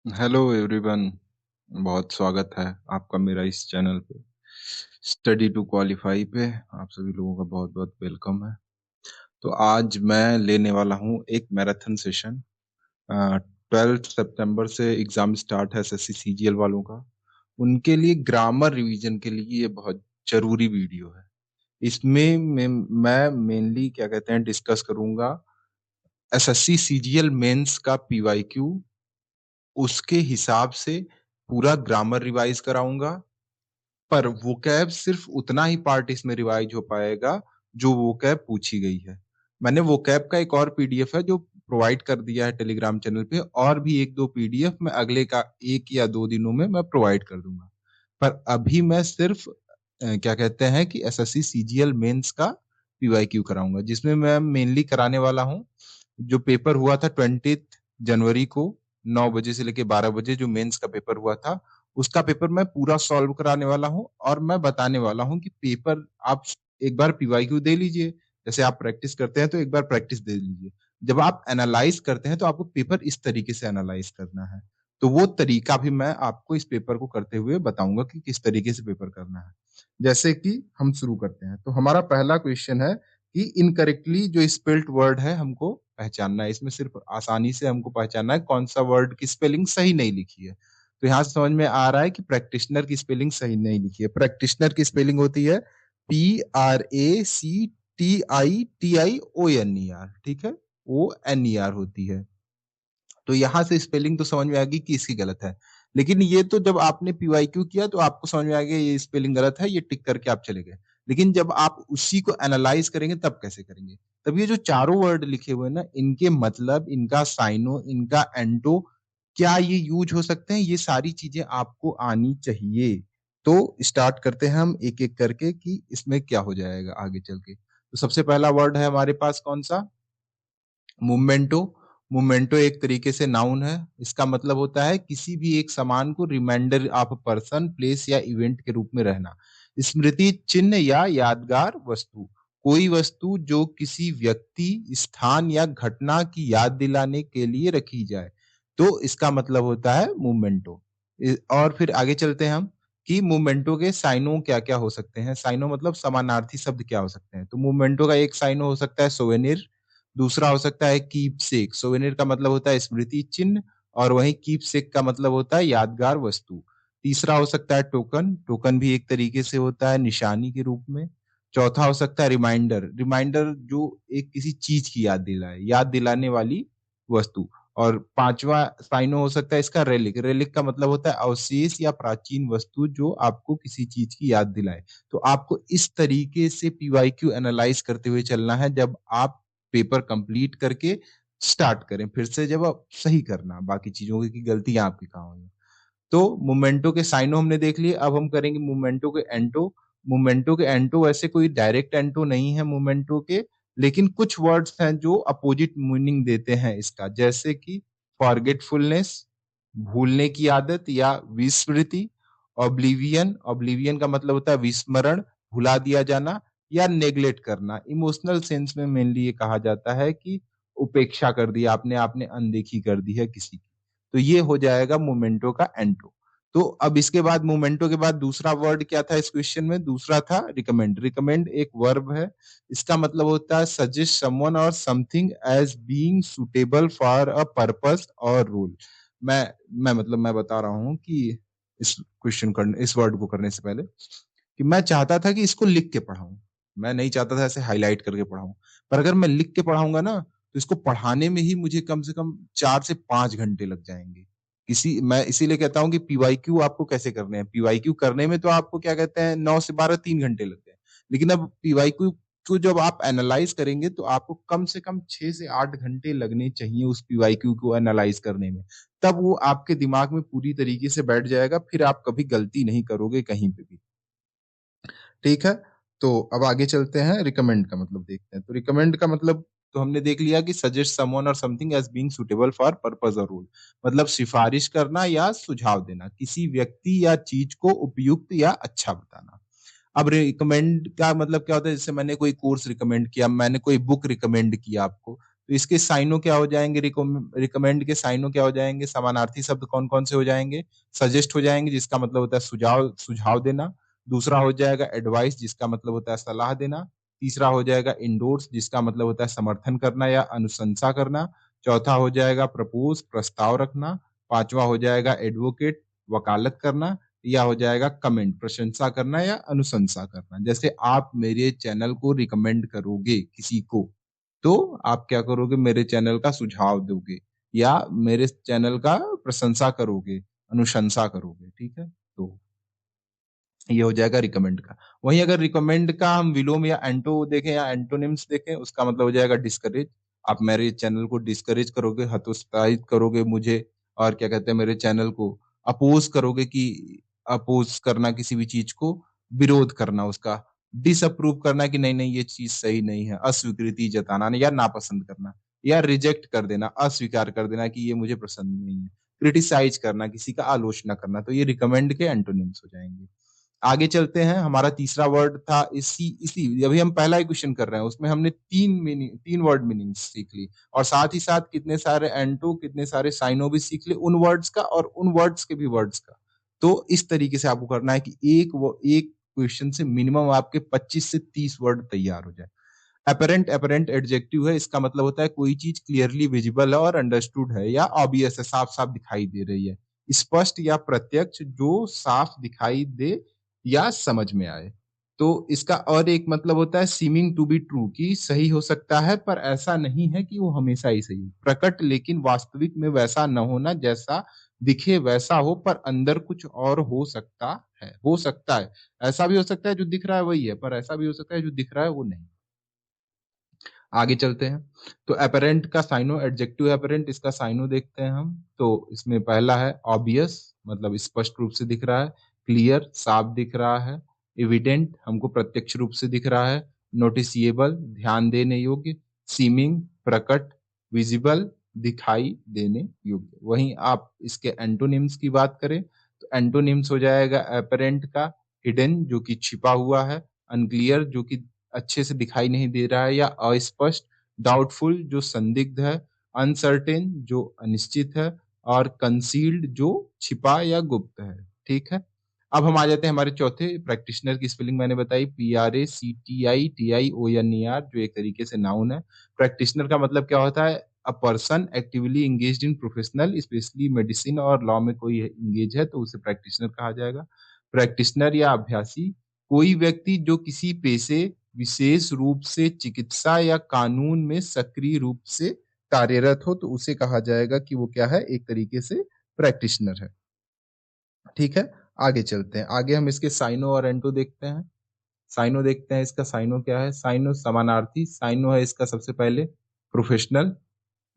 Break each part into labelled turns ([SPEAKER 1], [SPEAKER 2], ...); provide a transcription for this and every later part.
[SPEAKER 1] Hello everyone. बहुत स्वागत है आपका मेरा इस चैनल पे स्टडी टू क्वालिफाई पे। आप सभी लोगों का बहुत बहुत वेलकम है। तो आज मैं लेने वाला हूँ एक मैराथन सेशन। 12 सितंबर से एग्जाम स्टार्ट है एसएससी सीजीएल वालों का। उनके लिए ग्रामर रिवीजन के लिए ये बहुत जरूरी वीडियो है। इसमें मैं मेनली क्या कहते हैं डिस्कस करूंगा एसएससी सीजीएल मेंस का पीवाईक्यू। उसके हिसाब से पूरा ग्रामर रिवाइज कराऊंगा, पर वोकैब सिर्फ उतना ही पार्ट इसमें रिवाइज हो पाएगा जो वोकैब पूछी गई है। मैंने वोकैब का एक और पीडीएफ है जो प्रोवाइड कर दिया है टेलीग्राम चैनल पे, और भी एक दो पीडीएफ मैं अगले का 1 या 2 दिनों में मैं प्रोवाइड कर दूंगा। पर अभी मैं सिर्फ क्या कहते हैं कि एसएससी सीजीएल मेंस का पीवाईक्यू कराऊंगा, जिसमें मैं मेनली कराने वाला हूँ जो पेपर हुआ था 20 जनवरी को 9 बजे से लेके 12 बजे, जो मेंस का पेपर हुआ था उसका पेपर मैं पूरा सॉल्व कराने वाला हूँ। और मैं बताने वाला हूँ कि पेपर आप एक बार पीवाईक्यू दे लीजिए, जैसे आप प्रैक्टिस करते हैं तो एक बार प्रैक्टिस दे लीजिए। जब आप एनालाइज करते हैं तो आपको पेपर इस तरीके से एनालाइज करना है। तो वो तरीका भी मैं आपको इस पेपर को करते हुए बताऊंगा कि किस तरीके से पेपर करना है। जैसे कि हम शुरू करते हैं, तो हमारा पहला क्वेश्चन है कि इनकरेक्टली जो स्पेल्ड वर्ड है हमको पहचानना है। इसमें सिर्फ आसानी से हमको पहचानना है कौन सा वर्ड की स्पेलिंग सही नहीं लिखी है। तो यहाँ से समझ में आ रहा है कि प्रैक्टिशनर की स्पेलिंग सही नहीं लिखी है। प्रैक्टिशनर की स्पेलिंग होती है PRACTITIONER, ठीक है, ONER होती है। तो यहाँ से स्पेलिंग तो समझ में आ गई कि इसकी गलत है। लेकिन ये तो जब आपने पीवाईक्यू किया तो आपको समझ में आ गया ये स्पेलिंग गलत है, ये टिक करके आप चले गए। लेकिन जब आप उसी को एनालाइज करेंगे तब कैसे करेंगे? तब ये जो चारों वर्ड लिखे हुए हैं ना, इनके मतलब, इनका साइनो, इनका एंटो, क्या ये यूज हो सकते हैं, ये सारी चीजें आपको आनी चाहिए। तो स्टार्ट करते हैं हम एक एक करके कि इसमें क्या हो जाएगा आगे चल के। तो सबसे पहला वर्ड है हमारे पास कौन सा? मोमेंटो। मोमेंटो एक तरीके से नाउन है। इसका मतलब होता है किसी भी एक सामान को रिमाइंडर ऑफ पर्सन, प्लेस या इवेंट के रूप में रहना। स्मृति चिन्ह या यादगार वस्तु, कोई वस्तु जो किसी व्यक्ति, स्थान या घटना की याद दिलाने के लिए रखी जाए, तो इसका मतलब होता है मोमेंटो। और फिर आगे चलते हैं हम कि मोमेंटो के साइनो क्या क्या हो सकते हैं। साइनो मतलब समानार्थी शब्द क्या हो सकते हैं। तो मोमेंटो का एक साइनो हो सकता है सोवेनिर, दूसरा हो सकता है कीपसेक। सोवेनिर का मतलब होता है स्मृति चिन्ह, और वहीं कीपसेक का मतलब होता है यादगार वस्तु। तीसरा हो सकता है टोकन। टोकन भी एक तरीके से होता है निशानी के रूप में। चौथा हो सकता है रिमाइंडर। रिमाइंडर जो एक किसी चीज की याद दिलाए, याद दिलाने वाली वस्तु। और पांचवा साइनो हो सकता है इसका रेलिक। रेलिक का मतलब होता है अवशेष या प्राचीन वस्तु जो आपको किसी चीज की याद दिलाए। तो आपको इस तरीके से पीवाईक्यू एनालाइज करते हुए चलना है जब आप पेपर कंप्लीट करके स्टार्ट करें। फिर से जब आप सही करना बाकी चीजों की गलतियां आपकी कहाँ हुई। तो मोमेंटो के साइनो हमने देख लिए, अब हम करेंगे मोमेंटो के एंटो। मोमेंटो के एंटो वैसे कोई डायरेक्ट एंटो नहीं है मोमेंटो के, लेकिन कुछ वर्ड्स हैं जो अपोजिट मीनिंग देते हैं इसका, जैसे कि फॉरगेटफुलनेस, भूलने की आदत या विस्मृति। ऑब्लिवियन, ऑब्लिवियन का मतलब होता है विस्मरण, भुला दिया जाना या नेग्लेक्ट करना। इमोशनल सेंस में मेनली ये कहा जाता है कि उपेक्षा कर दी आपने, आपने अनदेखी कर दी है किसी की। तो ये हो जाएगा मोमेंटो का एंटो। तो अब इसके बाद मोमेंटो के बाद दूसरा वर्ड क्या था इस क्वेश्चन में? दूसरा था रिकमेंड। रिकमेंड एक वर्ब है। इसका मतलब होता है सजेस्ट समवन और something as being suitable for a purpose और रूल। मैं मैं बता रहा हूँ कि इस वर्ड को करने से पहले कि मैं चाहता था कि इसको लिख के पढ़ाऊं। मैं नहीं चाहता था ऐसे हाईलाइट करके पढ़ाऊं। पर अगर मैं लिख के पढ़ाऊंगा ना, तो इसको पढ़ाने में ही मुझे कम से कम 4 से 5 घंटे लग जाएंगे। मैं इसीलिए कहता हूँ कि पीवाईक्यू आपको कैसे करने हैं। पीवाईक्यू करने में तो आपको क्या कहते हैं 9 से 12 3 घंटे लगते हैं। लेकिन अब पीवाईक्यू को जब आप एनालाइज करेंगे तो आपको कम से कम 6 से 8 घंटे लगने चाहिए उस पीवाईक्यू को एनालाइज करने में। तब वो आपके दिमाग में पूरी तरीके से बैठ जाएगा, फिर आप कभी गलती नहीं करोगे कहीं पे भी। ठीक है। तो अब आगे चलते हैं, रिकमेंड का मतलब देखते हैं। तो रिकमेंड का मतलब तो हमने देख लिया कि सजेस्ट समवन और something as being suitable for purpose और रूल, मतलब सिफारिश करना या सुझाव देना, किसी व्यक्ति या चीज को उपयुक्त या अच्छा बताना। अब रिकमेंड का मतलब क्या होता है? जैसे मैंने कोई कोर्स रिकमेंड किया, मैंने कोई बुक रिकमेंड किया आपको, तो इसके साइनो क्या हो जाएँगे, रिकमेंड के साइनो क्या हो जाएँगे, समानार्थी शब्द कौन-कौन से हो जाएँगे, सजेस्ट हो जाएँगे जिसका मतलब होता है सुझाव सुझाव देना, दूसरा हो जाएगा एडवाइस जिसका मतलब होता है सलाह देना, तीसरा हो जाएगा एंडोर्स जिसका मतलब होता है समर्थन करना या अनुशंसा करना, चौथा हो जाएगा प्रपोज़ प्रस्ताव रखना, पाँचवाँ हो जाएगा एडवोकेट वकालत करना, या हो जाएगा कमेंट प्रशंसा करना या अनुशंसा करना। जैसे आप मेरे चैनल को रिकमेंड करोगे किसी को, तो आप क्या करोगे, मेरे चैनल का सुझाव दोगे या मेरे चैनल का प्रशंसा करोगे, अनुशंसा करोगे, ठीक है? तो ये हो जाएगा रिकमेंड का। वहीं अगर रिकमेंड का हम विलोम या एंटो देखें या एंटोनिम्स देखें, उसका मतलब हो जाएगा डिस्करेज। आप मेरे चैनल को डिस्करेज करोगे, हतोत्साहित करोगे मुझे और क्या कहते हैं मेरे चैनल को अपोज़ करोगे कि अपोज़ करना किसी भी चीज़ को, विरोध करना उसका, डिसअप्रूव करना कि नहीं-नहीं ये चीज़ सही नहीं है, अस्वीकृति जताना या नापसंद करना या रिजेक्ट कर देना, अस्वीकार कर देना कि ये मुझे पसंद नहीं है। क्रिटिसाइज़ करना, किसी का आलोचना करना, तो ये रिकमेंड के एंटोनिम्स हो जाएँगे। आगे चलते हैं, हमारा तीसरा वर्ड था इसी इसी अभी हम पहला ही क्वेश्चन कर रहे हैं, उसमें हमने 3 वर्ड मीनिंग्स सीख ली और साथ ही साथ कितने सारे एंटो, कितने सारे साइनो भी सीख लिए उन वर्ड्स का और उन वर्ड्स के भी वर्ड्स का। तो इस तरीके से आपको करना है कि एक क्वेश्चन से मिनिमम आपके 25 से 30 वर्ड तैयार हो जाए। अपैरेंट अपैरेंट एडजेक्टिव है, इसका मतलब होता है कोई चीज़ क्लियरली विजिबल है और अंडरस्टूड है या ऑब्वियस है, साफ-साफ दिखाई दे रही है। स्पष्ट या प्रत्यक्ष जो साफ दिखाई दे या समझ में आए। तो इसका और एक मतलब होता है सीमिंग टू बी ट्रू कि सही हो सकता है पर ऐसा नहीं है कि वो हमेशा ही सही हो। प्रकट लेकिन वास्तविक में वैसा न होना जैसा दिखे वैसा हो पर अंदर कुछ और हो सकता है, हो सकता है। ऐसा भी हो सकता है जो दिख रहा है वही है, पर ऐसा भी हो सकता है जो दिख रहा है वो नहीं। आगे चलते हैं। तो अपैरेंट का साइनो एडजेक्टिव अपैरेंट इसका साइनो देखते हैं हम। तो इसमें पहला है ऑब्वियस मतलब स्पष्ट रूप से दिख रहा है, क्लियर साफ दिख रहा है, एविडेंट हमको प्रत्यक्ष रूप से दिख रहा है, नोटिसिएबल ध्यान देने योग्य, सीमिंग प्रकट, विजिबल दिखाई देने योग्य। वहीं आप इसके एंटोनिम्स की बात करें तो एंटोनिम्स हो जाएगा अपैरेंट का हिडन जो कि छिपा हुआ है, अनक्लियर जो कि अच्छे से दिखाई नहीं दे रहा है या अस्पष्ट, डाउटफुल जो संदिग्ध है, अनसर्टेन जो अनिश्चित है और कंसील्ड जो छिपा या गुप्त है। ठीक है? अब हम आ जाते हैं हमारे चौथे प्रैक्टिशनर की स्पेलिंग मैंने बताई PRACTITIONER जो एक तरीके से नाउन है। प्रैक्टिशनर का मतलब क्या होता है? A person actively engaged in professional specially medicine और लॉ में कोई एंगेज है तो उसे प्रैक्टिशनर कहा जाएगा। प्रैक्टिशनर या अभ्यासी कोई व्यक्ति जो किसी पेशे विशेष रूप से चिकित्सा या कानून में सक्रिय रूप से कार्यरत हो तो उसे कहा जाएगा कि वो क्या है एक तरीके से प्रैक्टिशनर है। ठीक है? आगे चलते हैं। आगे हम इसके साइनो और एंटो देखते हैं। साइनो देखते हैं इसका साइनो क्या है? साइनो समानार्थी, साइनो है इसका सबसे पहले प्रोफेशनल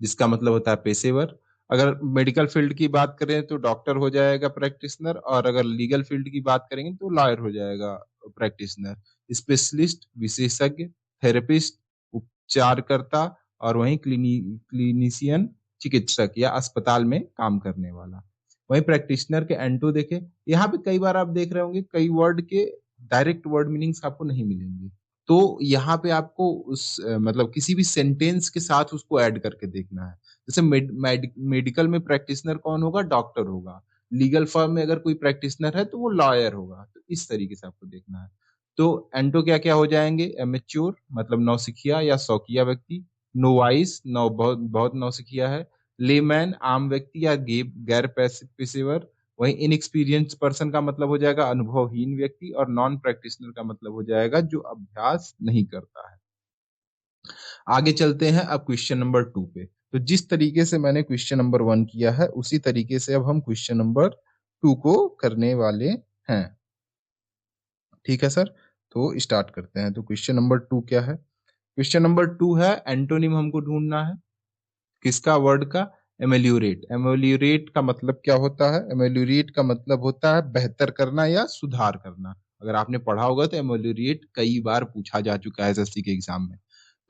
[SPEAKER 1] जिसका मतलब होता है पेशेवर। अगर मेडिकल फील्ड की बात करें तो डॉक्टर हो जाएगा प्रैक्टिशनर और अगर लीगल फील्ड की बात करेंगे तो लॉयर हो जाएगा प्रैक्टिशनर। स्पेशलिस्ट विशेषज्ञ, थेरेपिस्ट उपचारकर्ता और वहीं क्लीनिशियन चिकित्सक या अस्पताल में काम करने वाला। वहीं प्रैक्टिशनर के एंटो देखें, यहाँ पे कई बार आप देख रहे होंगे कई वर्ड के डायरेक्ट वर्ड मीनिंग्स आपको नहीं मिलेंगे। तो यहाँ पे आपको उस मतलब किसी भी सेंटेंस के साथ उसको ऐड करके देखना है। जैसे मेडिकल में प्रैक्टिशनर कौन होगा? डॉक्टर होगा। लीगल फर्म में अगर कोई प्रैक्टिशनर है तो वो लॉयर होगा। तो इस तरीके से आपको देखना है। तो एंटो क्या-क्या हो जाएँगे? इमैच्योर मतलब नौसिखिया या शौकिया व्यक्ति, नोवाइस नौ बहुत बहुत नौसिखिया है, लेमैन आम व्यक्ति या गैर पेशेवर, वहीं इनएक्सपीरियंस्ड पर्सन का मतलब हो जाएगा अनुभवहीन व्यक्ति और नॉन प्रैक्टिशनर का मतलब हो जाएगा जो अभ्यास नहीं करता है। आगे चलते हैं अब क्वेश्चन नंबर 2 पे। तो जिस तरीके से मैंने क्वेश्चन नंबर 1 किया है उसी तरीके से अब हम क्वेश्चन नंबर 2 को करने वाले हैं। ठीक है सर? तो स्टार्ट करते हैं। तो क्वेश्चन नंबर 2 क्या है? क्वेश्चन नंबर 2 है एंटोनिम हमको ढूँढना है। किसका? वर्ड का एमेलियोरेट। एमेलियोरेट का मतलब क्या होता है? एमेलियोरेट का मतलब होता है बेहतर करना या सुधार करना। अगर आपने पढ़ा होगा तो एमेलियोरेट कई बार पूछा जा चुका है एसएससी के एग्ज़ाम में।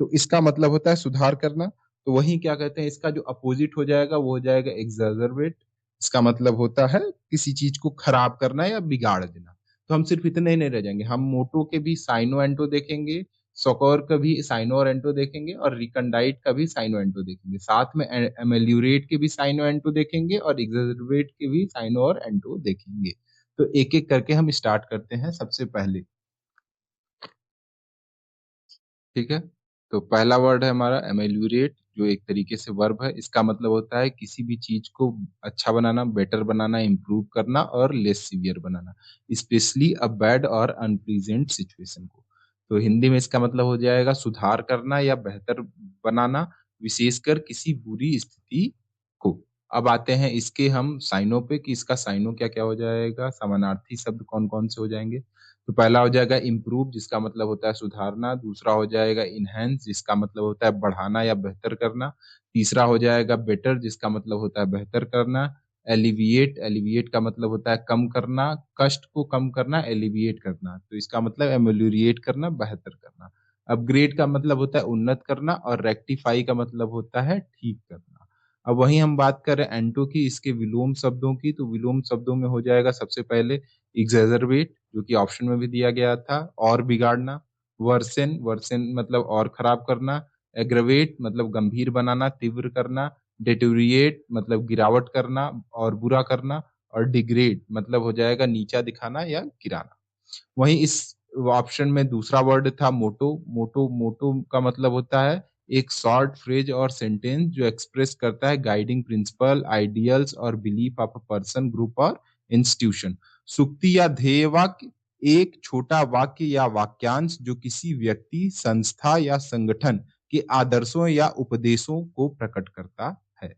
[SPEAKER 1] तो इसका मतलब होता है सुधार करना। तो वहीं क्या कहते हैं इसका जो अपोज़िट हो जाएगा वो हो जाएगा एक्ज़ैजरबेट। इसका मतलब होता है किसी चीज़ को खराब करना या बिगाड़ देना। तो हम सिर्फ़ इतने ही नहीं रह जाएँगे, हम मोटो के भी साइनो एंटो देखेंगे, सकोर का भी साइनो और एंटो देखेंगे और रिकंडाइट का भी साइनो एंटो देखेंगे। साथ में एमेल्यूरेट के भी साइनो एंटो देखेंगे और एग्जैजरबेट के भी साइनो और एंटो देखेंगे। तो एक-एक करके हम स्टार्ट करते हैं सबसे पहले। ठीक है? तो पहला वर्ड है हमारा एमेल्यूरेट, जो एक तरीके से वर्ब है। इसका मतलब होता है किसी भी चीज़ को अच्छा बनाना, बेटर बनाना, इम्प्रूव करना और less severe banana, specially a bad और अनप्लीजेंट सिचुएशन को। तो हिंदी में इसका मतलब हो जाएगा सुधार करना या बेहतर बनाना, विशेषकर किसी बुरी स्थिति को। अब आते हैं इसके हम साइनों पे कि इसका साइनो क्या-क्या हो जाएगा, समानार्थी शब्द कौन-कौन से हो जाएँगे। तो पहला हो जाएगा इम्प्रूव जिसका मतलब होता है सुधारना, दूसरा हो जाएगा एनहांस जिसका मतलब होता है बढ़ाना या बेहतर करना, तीसरा हो जाएगा बेटर जिसका मतलब होता है बेहतर करना, एलिविएट, एलिविएट का मतलब होता है कम करना, कष्ट को कम करना, एलिविएट करना, तो इसका मतलब एमेलियोरेट करना, बेहतर करना। अपग्रेड का मतलब होता है उन्नत करना और रेक्टिफाई का मतलब होता है ठीक करना। अब वहीं हम बात करें एंटो की, इसके विलोम शब्दों की, तो विलोम शब्दों में हो जाएगा सबसे पहले एक्सैजरबेट जो कि ऑप्शन में भी दिया गया था, और बिगाड़ना, वर्सेन, वर्सेन मतलब और खराब करना, एग्रवेट मतलब गंभीर बनाना, तीव्र करना, डेटेरिएट मतलब गिरावट करना और बुरा करना, और डिग्रेड मतलब हो जाएगा नीचा दिखाना या गिराना। वहीं इस ऑप्शन में दूसरा वर्ड था मोटो, मोटो मोटो का मतलब होता है एक शॉर्ट फ्रेज और सेंटेंस जो एक्सप्रेस करता है गाइडिंग प्रिंसिपल, आइडियल्स और belief of a person, group और इंस्टीट्यूशन। सुक्ति या ध्येय वाक्य एक छोटा वाक्य या वाक्यांश जो किसी व्यक्ति, संस्था या संगठन के आदर्शों या उपदेशों को प्रकट करता है।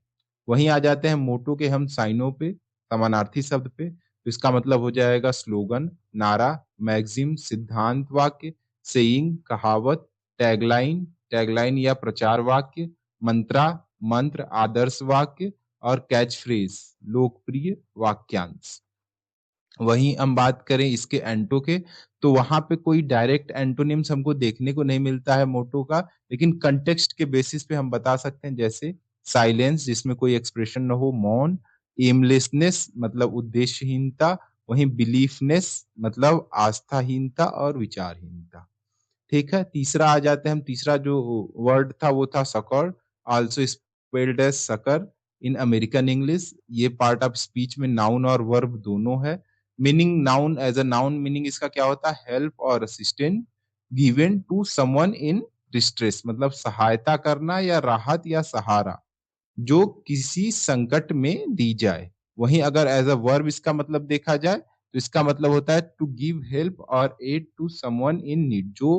[SPEAKER 1] वहीं आ जाते हैं मोटो के हम साइनों पे, समानार्थी शब्द पे। तो इसका मतलब हो जाएगा स्लोगन, नारा, मैगज़ीन, सिद्धांत वाक्य, सेइंग, कहावत, टैगलाइन, टैगलाइन या प्रचार वाक्य, मंत्रा, मंत्र, आदर्श वाक्य और कैच फ्रेज़, लोकप्रिय वाक्यांश। वहीं हम बात करें इसके एंटो के, तो वहाँ पे कोई डायरेक्ट एंटोनिम्स हमको देखने को नहीं मिलता है मोटो का, लेकिन कॉन्टेक्स्ट के बेसिस पे हम बता सकते हैं जैसे साइलेंस जिसमें कोई एक्सप्रेशन ना हो, मौन, एमलेसनेस मतलब उद्देश्यहीनता, वहीं बिलीफनेस मतलब आस्थाहीनता और विचारहीनता। ठीक है, तीसरा आ जाते हैं हम, तीसरा जो वर्ड था वो था succor, also spelled as sucker in American English. ये पार्ट ऑफ स्पीच में नाउन और वर्ब दोनों है। Meaning noun as a noun meaning इसका क्या होता है? हेल्प और assistant given to someone in distress मतलब सहायता करना या राहत या सहारा। जो किसी संकट में दी जाए। वहीं अगर एज़ अ वर्ब इसका मतलब देखा जाए, तो इसका मतलब होता है टू गिव हेल्प और aid to someone in need जो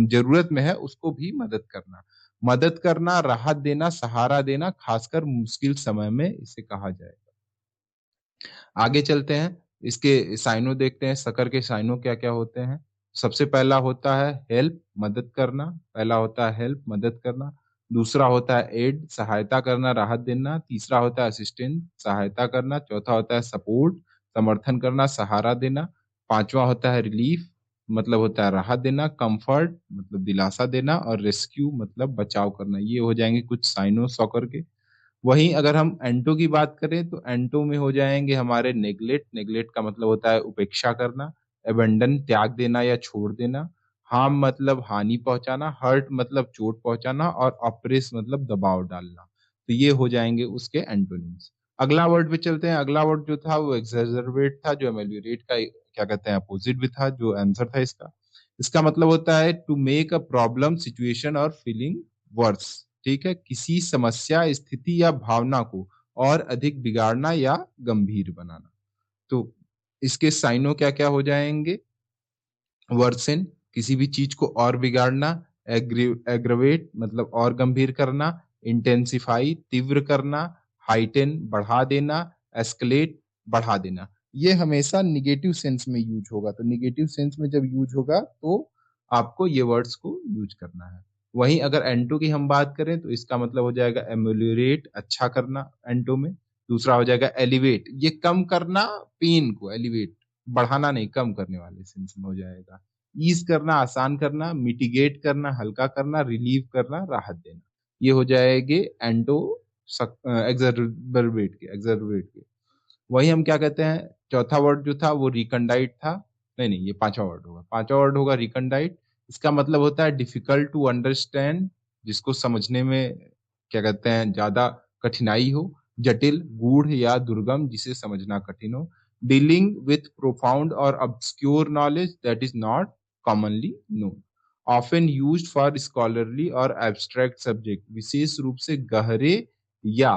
[SPEAKER 1] ज़रूरत में है उसको भी मदद करना। मदद करना, राहत देना, सहारा देना, खासकर मुश्किल समय में इसे कहा जाए। आगे चलते हैं, इसके साइनो देखते हैं, शकर के साइनो क्या-क्या होते हैं। सबसे पहला होता है हेल्प, मदद करना, पहला होता है हेल्प, मदद करना। दूसरा होता है एड, सहायता करना, राहत देना। तीसरा होता है असिस्टेंट, सहायता करना। चौथा होता है सपोर्ट, समर्थन करना, सहारा देना। पाँचवाँ होता है रिलीफ, मतलब होता है राहत देना। कम्फर्ट मतलब दिलासा देना और रेस्क्यू मतलब बचाव करना। ये हो जाएँगे कुछ साइनो सॉकर के। वहीं अगर हम एंटो की बात करें तो एंटो में हो जाएँगे हमारे नेग्लेक्ट, नेग्लेक्ट का मतलब होता है उपेक्षा करना, अबैंडन त्याग देना या छोड़ देना, हार्म मतलब हानि पहुँचाना, हर्ट मतलब चोट पहुँचाना और ऑप्रेस मतलब दबाव डालना। तो ये हो जाएँगे उसके एंटोनिम्स। अगला वर्ड पे चलते हैं, अगला वर्ड जो था वो एक्सैजरबेट था जो एमेलियोरेट का क्या कहते हैं अपोजिट भी था जो आंसर था इसका। इसका मतलब होता है to make a problem, situation और फीलिंग वर्स। ठीक है? किसी समस्या, स्थिति या भावना को और अधिक बिगाड़ना या गंभीर बनाना। तो इसके साइनो क्या-क्या हो जाएँगे? वर्सेन किसी भी चीज़ को और बिगाड़ना, एग्रवेट मतलब और गंभीर करना, इंटेंसिफाई तीव्र करना, हाइटेन बढ़ा देना, एस्केलेट बढ़ा देना। ये हमेशा नेगेटिव सेंस में यूज़ होगा, तो नेगेटिव सेंस में जब यूज़ होगा तो आपको ये वर्ड्स को यूज़ करना है। वहीं अगर एंटो की हम बात करें तो इसका मतलब हो जाएगा एमेलियोरेट अच्छा करना एंटो में। दूसरा हो जाएगा एलिवेट ये कम करना पेन को एलिवेट बढ़ाना नहीं, कम करने वाले सेंस में हो जाएगा। ईज़ करना, आसान करना, मिटिगेट करना, हल्का करना, रिलीव करना, राहत देना। ये हो जाएँगे एंटो एक्ज़र्बेट के। वही हम क्या कहते हैं, चौथा वर्ड जो था वो रिकंडाइट था। नहीं, नहीं, ये 5वाँ वर्ड होगा। 5वाँ वर्ड होगा रिकंडाइट। इसका मतलब होता है डिफिकल्ट टू अंडरस्टैंड, जिसको समझने में क्या कहते हैं ज्यादा कठिनाई हो, जटिल, गूढ़ या दुर्गम, जिसे समझना कठिन हो, डीलिंग विथ प्रोफाउंड और obscure knowledge that is not commonly known, often used for scholarly और एब्स्ट्रैक्ट सब्जेक्ट, विशेष रूप से गहरे या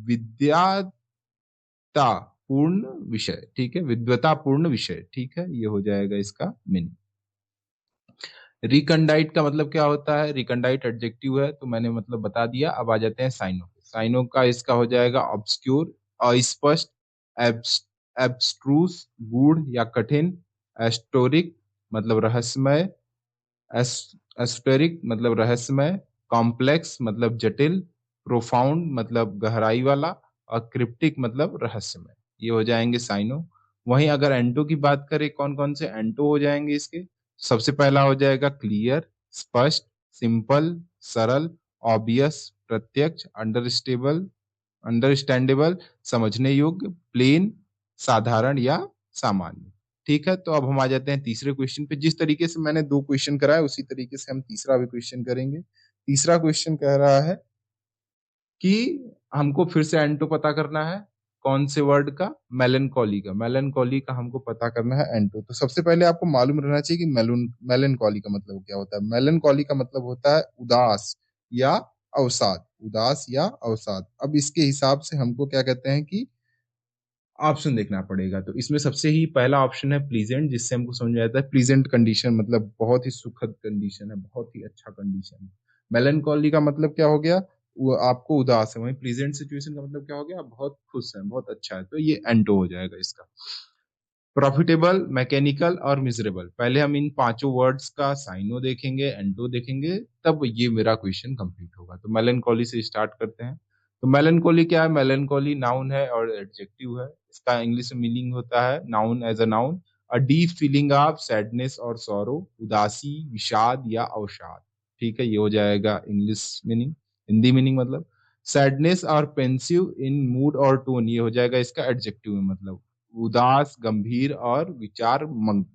[SPEAKER 1] विद्यातापूर्ण विषय, ठीक है, विद्वतापूर्ण विषय, ठीक है, ये हो जाएगा इसका मीनिंग। रिकंडाइट का मतलब क्या होता है? रिकंडाइट एडजेक्टिव है, तो मैंने मतलब बता दिया। अब आ जाते हैं साइनो पे। साइनो का इसका हो जाएगा ऑब्सक्यूर, अस्पष्ट, एब्स्ट्रूस, गूढ़ या कठिन, एस्टोरिक मतलब रहस्यमय, एस्टोरिक मतलब रहस्यमय, कॉम्प्लेक्स मतलब जटिल, प्रोफाउंड मतलब गहराई वाला, और क्रिप्टिक मतलब रहस्यमय। ये हो जाएंगे साइनो। वहीं अगर एंटो की बात करें, कौन कौन से एंटो हो जाएंगे इसके? सबसे पहला हो जाएगा क्लियर, स्पष्ट, सिंपल, सरल, ऑब्वियस, प्रत्यक्ष, अंडरस्टैंडेबल, समझने योग्य, प्लेन, साधारण या सामान्य। ठीक है, तो अब हम आ जाते हैं तीसरे क्वेश्चन पे। जिस तरीके से मैंने 2 क्वेश्चन कराए उसी तरीके से हम तीसरा भी क्वेश्चन करेंगे। तीसरा क्वेश्चन कह रहा है कि हमको फिर से एंटो पता करना है। कौन से वर्ड का? मेलनकॉली का। मेलनकॉली का हमको पता करना है एंटो। तो सबसे पहले आपको मालूम रहना चाहिए कि मेलनकॉली का मतलब क्या होता है। मेलनकॉली का मतलब होता है उदास या अवसाद। उदास या अवसाद। अब इसके हिसाब से हमको क्या कहते हैं कि ऑप्शन देखना पड़ेगा। तो इसमें सबसे ही पहला ऑप्शन है प्लीजेंट, जिससे हमको समझ में आता है प्लीजेंट कंडीशन मतलब बहुत ही सुखद कंडीशन है, बहुत ही अच्छा कंडीशन है। मेलनकॉली का मतलब क्या हो गया? वो आपको उदास है। वहीं प्लीजेंट सिचुएशन का मतलब क्या हो गया? आप बहुत खुश हैं, बहुत अच्छा है। तो ये एंटो हो जाएगा इसका। प्रॉफिटेबल, मैकेनिकल और मिजरेबल। पहले हम इन पांचों वर्ड्स का साइनो देखेंगे, एंटो देखेंगे, तब ये मेरा क्वेश्चन कंप्लीट होगा। तो मेलनकॉली से स्टार्ट करते हैं। तो मेलनकॉली क्या है? मेलनकॉली नाउन है और एडजेक्टिव है। इसका इंग्लिश में मीनिंग होता है noun, as a noun, a deep feeling of sadness और सॉरो, उदासी, विषाद या अवसाद। ठीक है, ये हो जाएगा इंग्लिश मीनिंग। हिंदी मीनिंग मतलब सैडनेस और पेंसिव इन मूड और टोन, ये हो जाएगा इसका एडजेक्टिव में मतलब उदास, गंभीर और विचार मंद।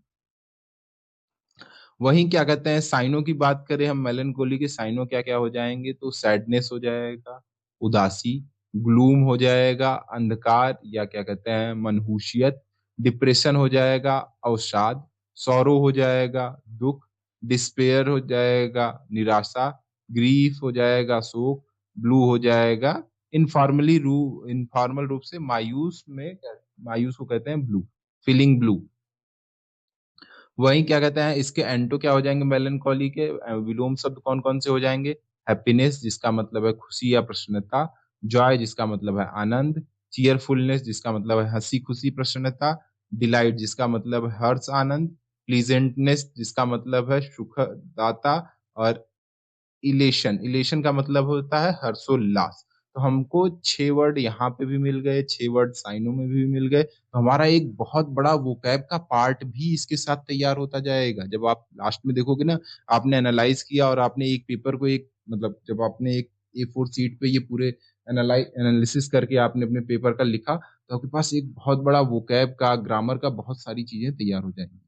[SPEAKER 1] वहीं क्या कहते हैं साइनों की बात करें हम, मेलनकोली के साइनों क्या क्या हो जाएंगे? तो सैडनेस हो जाएगा, उदासी, ग्लूम हो जाएगा, अंधकार या क्या कहते हैं मनहूसियत, डिप्रेशन हो जाएगा, अवसाद, सौरो हो जाएगा, दुख, डिस्पेयर हो जाएगा, निराशा, ग्रीफ हो जाएगा, शोक, ब्लू हो जाएगा इनफॉर्मल रूप से मायूस में, मायूस को कहते हैं ब्लू, फीलिंग ब्लू। वहीं क्या कहते हैं इसके एंटो क्या हो जाएंगे मेलनकॉली के? विलोम शब्द कौन कौन से हो जाएंगे? हैप्पीनेस, जिसका मतलब है खुशी या प्रसन्नता, जॉय, जिसका मतलब है आनंद, चीयरफुलनेस, जिसका मतलब है हंसी खुशी प्रसन्नता, डिलाइट, जिसका मतलब है हर्ष आनंद, प्लीजेंटनेस, जिसका मतलब है सुखदाता, और इलेशन, इलेशन का मतलब होता है हर्षोल्लास। तो हमको 6 वर्ड यहाँ पे भी मिल गए, 6 वर्ड साइनों में भी मिल गए। तो हमारा एक बहुत बड़ा वोकैब का पार्ट भी इसके साथ तैयार होता जाएगा। जब आप लास्ट में देखोगे ना, आपने एनालाइज किया और आपने एक पेपर को एक मतलब जब आपने एक A4 शीट पे ये पूरे एनालिसिस करके आपने अपने पेपर का लिखा, तो आपके पास एक बहुत बड़ा वोकैब का, ग्रामर का बहुत सारी चीजें तैयार हो जाएंगी।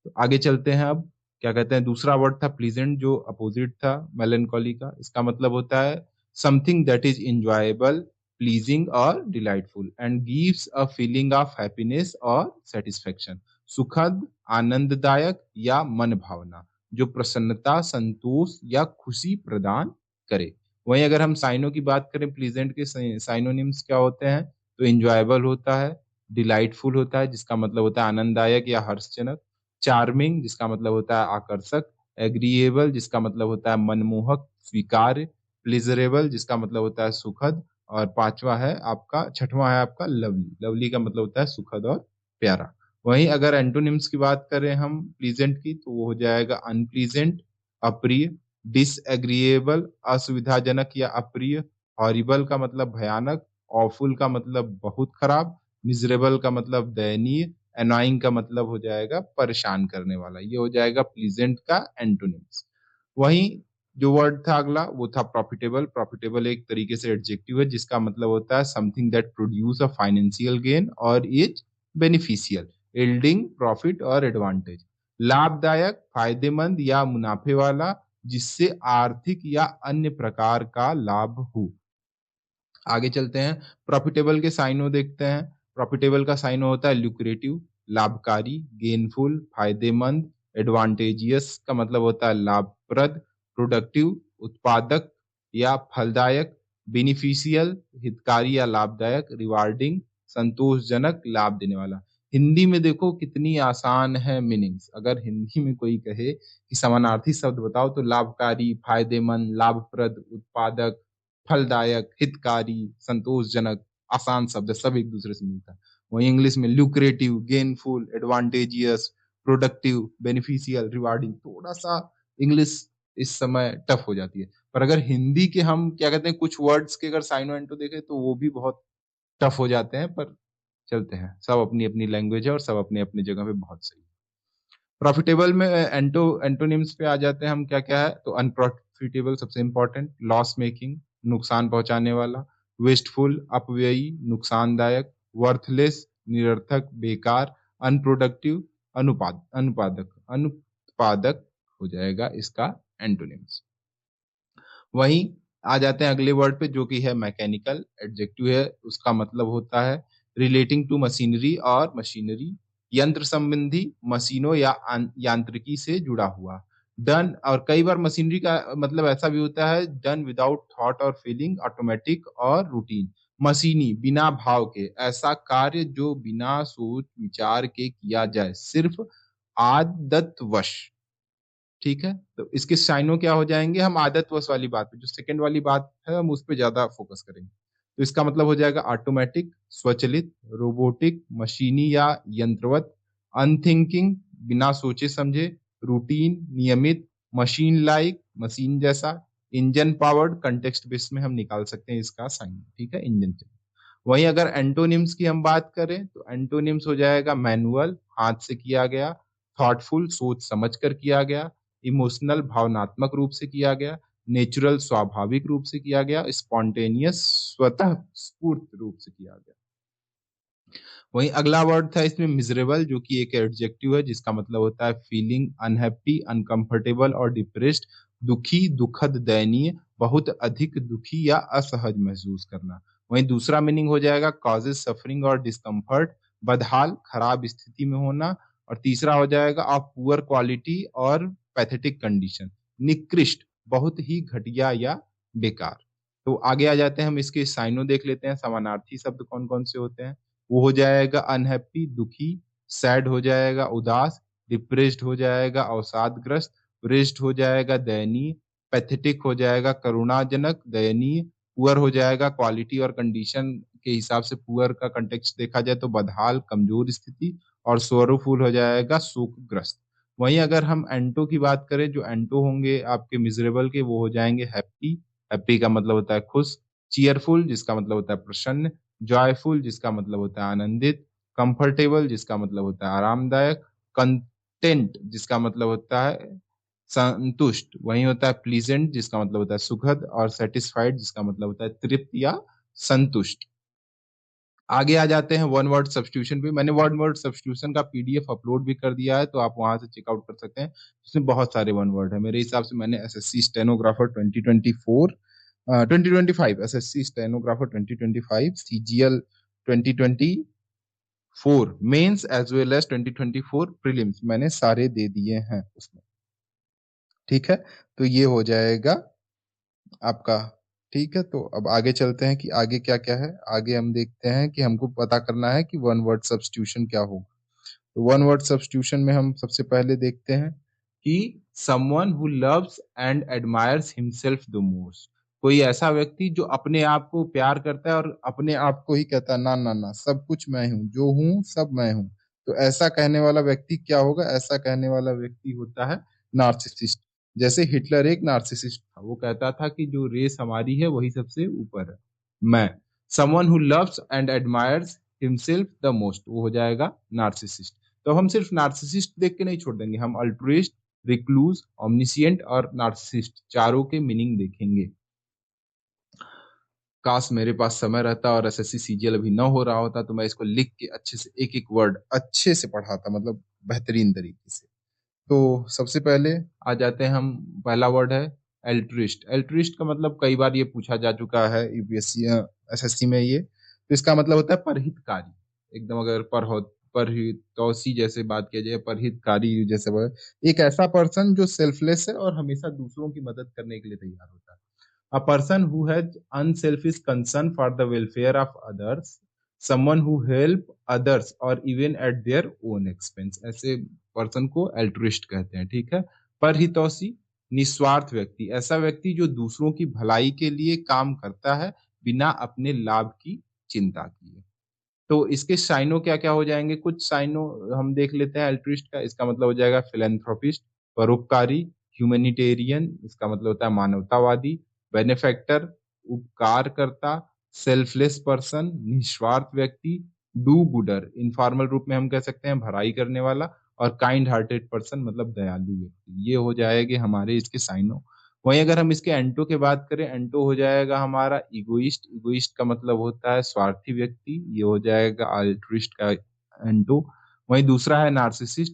[SPEAKER 1] तो आगे चलते हैं अब। क्या कहते हैं दूसरा वर्ड था प्लीजेंट, जो अपोजिट था मेलनकॉली का। इसका मतलब होता है something that is enjoyable, pleasing और delightful and gives a feeling of happiness और सेटिस्फेक्शन। सुखद, आनंददायक या मन भावना, जो प्रसन्नता, संतोष या खुशी प्रदान करे। वहीं अगर हम साइनों की बात करें, प्लीजेंट के साइनोनिम्स क्या होते हैं? तो इंजॉयबल होता है, डिलाइटफुल होता है, जिसका मतलब होता है आनंददायक या हर्षजनक, चार्मिंग, जिसका मतलब होता है आकर्षक, एग्रीएबल, जिसका मतलब होता है मनमोहक, स्वीकार्य, प्लेजरेबल, जिसका मतलब होता है सुखद, और पांचवा है आपका, छठवां है आपका लवली। लवली का मतलब होता है सुखद और प्यारा। वहीं अगर एंटोनिम्स की बात करें हम प्लीजेंट की, तो वो हो जाएगा अनप्लीजेंट, अप्रिय, डिसएग्रीएबल, असुविधाजनक या अप्रिय, हॉरिबल का मतलब भयानक, ऑफुल का मतलब बहुत खराब, मिजरेबल का मतलब दयनीय, एनोइंग का मतलब हो जाएगा परेशान करने वाला। ये हो जाएगा प्लीजेंट का एंटोनिम्स। वहीं जो वर्ड था अगला वो था प्रॉफिटेबल। प्रॉफिटेबल एक तरीके से एडजेक्टिव है, जिसका मतलब होता है something that produce a financial gain और इज बेनिफिशियल, यील्डिंग प्रॉफिट और एडवांटेज। लाभदायक, फायदेमंद या मुनाफे वाला, जिससे आर्थिक या अन्य प्रकार का लाभ हो। आगे चलते हैं, प्रॉफिटेबल के साइनों देखते हैं। प्रॉफिटेबल का साइन होता है ल्यूक्रेटिव, लाभकारी, गेनफुल, फायदेमंद, एडवांटेजियस का मतलब होता है लाभप्रद, प्रोडक्टिव, उत्पादक या फलदायक, बेनिफिशियल, हितकारी या लाभदायक, रिवार्डिंग, संतोषजनक, लाभ देने वाला। हिंदी में देखो कितनी आसान है मीनिंग्स। अगर हिंदी में कोई कहे कि समानार्थी शब्द बताओ तो लाभकारी, फायदेमंद, लाभप्रद, उत्पादक, फलदायक, हितकारी, संतोषजनक, आसान शब्द है, सब एक दूसरे से मिलता है। वहीं इंग्लिश में lucrative, gainful, advantageous, productive, beneficial, rewarding, थोड़ा सा इंग्लिश इस समय टफ हो जाती है। पर अगर हिंदी के हम क्या कहते हैं कुछ वर्ड्स के अगर साइनो एंटो देखें तो वो भी बहुत टफ हो जाते हैं, पर चलते हैं, सब अपनी अपनी लैंग्वेज है और सब अपनी अपनी जगह पे बहुत सही है। प्रॉफिटेबल में एंटोनिम्स पे आ जाते हैं हम, क्या क्या है तो अनप्रॉफिटेबल सबसे इंपॉर्टेंट, लॉस मेकिंग, नुकसान पहुंचाने वाला, वेस्टफुल, अपव्ययी, नुकसानदायक, वर्थलेस, निरर्थक, बेकार, अनप्रोडक्टिव, अनुत्पादक हो जाएगा इसका एंटोनिम्स। वहीं आ जाते हैं अगले वर्ड पे जो कि है मैकेनिकल, एडजेक्टिव है, उसका मतलब होता है रिलेटिंग टू मशीनरी और मशीनरी, यंत्र संबंधी, मशीनों या यांत्रिकी से जुड़ा हुआ। डन, और कई बार मशीनरी का मतलब ऐसा भी होता है डन विदाउट थॉट और फीलिंग, ऑटोमेटिक और रूटीन। मशीनी, बिना भाव के, ऐसा कार्य जो बिना सोच विचार के किया जाए, सिर्फ आदतवश। ठीक है, तो इसके साइनों क्या हो जाएंगे, हम आदतवश वाली बात पे, जो सेकंड वाली बात है हम उस पे ज्यादा फोकस करेंगे। तो इसका मतलब हो जाएगा ऑटोमेटिक, स्वचालित, रोबोटिक, मशीनी या यंत्रवत, अनथिंकिंग, बिना सोचे समझे, रूटीन, नियमित, मशीन लाइक, मशीन जैसा, इंजन पावर्ड, कंटेक्स्ट बेस में हम निकाल सकते हैं इसका साइन। ठीक है, इंजन से। वहीं अगर एंटोनिम्स की हम बात करें तो एंटोनिम्स हो जाएगा मैनुअल, हाथ से किया गया, थॉटफुल, सोच समझ कर किया गया, इमोशनल, भावनात्मक रूप से किया गया, नेचुरल, स्वाभाविक रूप से किया गया, स्पॉन्टेनियस, स्वतः स्फूर्त रूप से किया गया। वहीं अगला वर्ड था इसमें मिजरेबल, जो कि एक एडजेक्टिव है जिसका मतलब होता है फीलिंग अनहैप्पी, अनकंफर्टेबल और डिप्रेस्ड, दुखी, दुखद, दयनीय, बहुत अधिक दुखी या असहज महसूस करना। वहीं दूसरा मीनिंग हो जाएगा कॉजेज सफरिंग और डिस्कम्फर्ट, बदहाल, खराब स्थिति में होना। और तीसरा हो जाएगा ऑफ पुअर क्वालिटी और पैथेटिक कंडीशन, निकृष्ट, बहुत ही घटिया या बेकार। तो आगे आ जाते हैं हम, इसके साइनों देख लेते हैं, समानार्थी शब्द कौन कौन से होते हैं। वो हो जाएगा अनहैप्पी, दुखी, सैड हो जाएगा उदास, डिप्रेस्ड हो जाएगा अवसादग्रस्त, रेस्ट हो जाएगा दयनीय, पैथेटिक हो जाएगा करुणाजनक, दयनीय, पुअर हो जाएगा क्वालिटी और कंडीशन के हिसाब से, पुअर का कंटेक्स्ट देखा जाए तो बदहाल, कमजोर स्थिति, और सोरोफुल हो जाएगा शोकग्रस्त। वहीं अगर हम एंटो की बात करें, जो एंटो होंगे आपके मिजरेबल के, वो हो जाएंगे हैप्पी, हैप्पी का मतलब होता है खुश, चीयरफुल जिसका मतलब होता है प्रसन्न, जॉयफुल जिसका मतलब होता है आनंदित, कंफर्टेबल जिसका मतलब होता है आरामदायक, कंटेंट जिसका मतलब होता है संतुष्ट, वहीं होता है प्लीजेंट जिसका मतलब होता है सुखद, और सेटिस्फाइड जिसका मतलब होता है तृप्त या संतुष्ट। आगे आ जाते हैं वन वर्ड सब्स्टिट्यूशन पे। मैंने वन वर्ड सब्स्टिट्यूशन का पीडीएफ अपलोड भी कर दिया है, तो आप वहां से चेकआउट कर सकते हैं। इसमें बहुत सारे वन वर्ड है, मेरे हिसाब से मैंने SSC stenographer 2024 2025, SSC stenographer 2025, CGL 2024 mains as well as 2024 prelims मैंने सारे दे दिए हैं उसमें। ठीक है, तो ये हो जाएगा आपका। ठीक है, तो अब आगे चलते हैं कि आगे क्या क्या है। आगे हम देखते हैं कि हमको पता करना है कि वन वर्ड सब्स्टिट्यूशन क्या होगा। तो वन वर्ड सब्स्टिट्यूशन में हम सबसे पहले देखते हैं कि someone who loves and admires himself the most, कोई ऐसा व्यक्ति जो अपने आप को प्यार करता है और अपने आप को ही कहता है ना ना ना, सब कुछ मैं हूँ, जो हूँ सब मैं हूँ। तो ऐसा कहने वाला व्यक्ति क्या होगा, ऐसा कहने वाला व्यक्ति होता है नार्सिसिस्ट। जैसे हिटलर एक नार्सिसिस्ट था, वो कहता था कि जो रेस हमारी है वही सबसे ऊपर है, मैं। Someone who loves and admires himself the most, वो हो जाएगा नार्सिसिस्ट। तो हम सिर्फ नार्सिसिस्ट देख के नहीं छोड़ देंगे, हम अल्ट्रुइस्ट, रिक्लूज, ओमनिशिएंट और नार्सिसिस्ट चारों के मीनिंग देखेंगे। काश मेरे पास समय रहता और एसएससी सीजीएल अभी ना हो रहा होता, तो मैं इसको लिख के अच्छे से एक एक वर्ड अच्छे से पढ़ाता, मतलब बेहतरीन तरीके से। तो सबसे पहले आ जाते हैं हम, पहला वर्ड है एल्ट्रिस्ट। एल्ट्रिस्ट का मतलब कई बार ये पूछा जा चुका है यूपीएससी एसएससी में ये, तो इसका मतलब होता है परहितकारी। एकदम अगर परहितौसी जैसे बात किया जाए, परहितकारी जैसे वर्ड, एक ऐसा पर्सन जो सेल्फलेस है और हमेशा दूसरों की मदद करने के लिए तैयार होता है। A person who has unselfish concern for the welfare of others, someone who help others or even at their own expense, ऐसे पर्सन को एल्ट्रिस्ट कहते हैं। ठीक है। परहितौसी, निस्वार्थ व्यक्ति, ऐसा व्यक्ति जो दूसरों की भलाई के लिए काम करता है बिना अपने लाभ की चिंता किए। तो इसके साइनों क्या-क्या हो जाएँगे, कुछ साइनों हम देख लेते हैं अल्ट्रुइस्ट का। इसका मतलब हो जाएगा फिलैंथ्रोपिस्ट, परोपकारी, ह्यूमैनिटेरियन, इसका मतलब होता है मानवतावादी, बेनेफैक्टर, उपकारकर्ता, सेल्फलेस पर्सन, निस्वार्थ व्यक्ति, डू गुडर, इनफॉर्मल रूप में हम कह सकते हैं भलाई करने वाला, और काइंड हार्टेड पर्सन मतलब दयालु व्यक्ति। ये हो जाएँगे हमारे इसके साइनों। वहीं अगर हम इसके एंटो की बात करें, एंटो हो जाएगा हमारा इगोइस्ट। इगोइस्ट का मतलब होता है स्वार्थी व्यक्ति, ये हो जाएगा अल्ट्रुइस्ट का एंटो। वहीं दूसरा है नार्सिसिस्ट,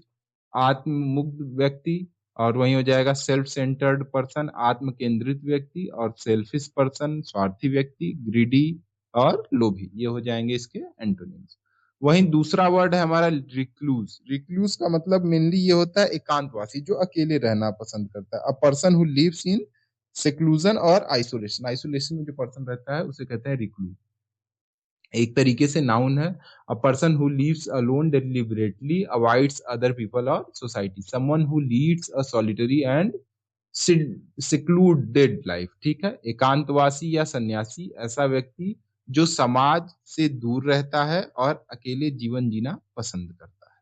[SPEAKER 1] आत्ममुग्ध व्यक्ति, और वहीं हो जाएगा सेल्फ सेंटर्ड पर्सन, आत्म केंद्रित व्यक्ति, और सेल्फिश पर्सन, स्वार्थी व्यक्ति, ग्रीडी और लोभी। ये हो जाएंगे इसके एंटोनिम्स। वहीं दूसरा वर्ड है हमारा रिक्लूज। रिक्लूज का मतलब मेनली ये होता है एकांतवासी, जो अकेले रहना पसंद करता है। A person who lives in seclusion और आइसोलेशन। आइसोलेशन में जो पर्सन रहता है उसे कहते हैं रिक्लूज। एक तरीके से नाउन है, a person who lives alone deliberately avoids other people और society, someone who leads a solitary and secluded life. ठीक है। एकांतवासी या सन्यासी, ऐसा व्यक्ति जो समाज से दूर रहता है और अकेले जीवन जीना पसंद करता है।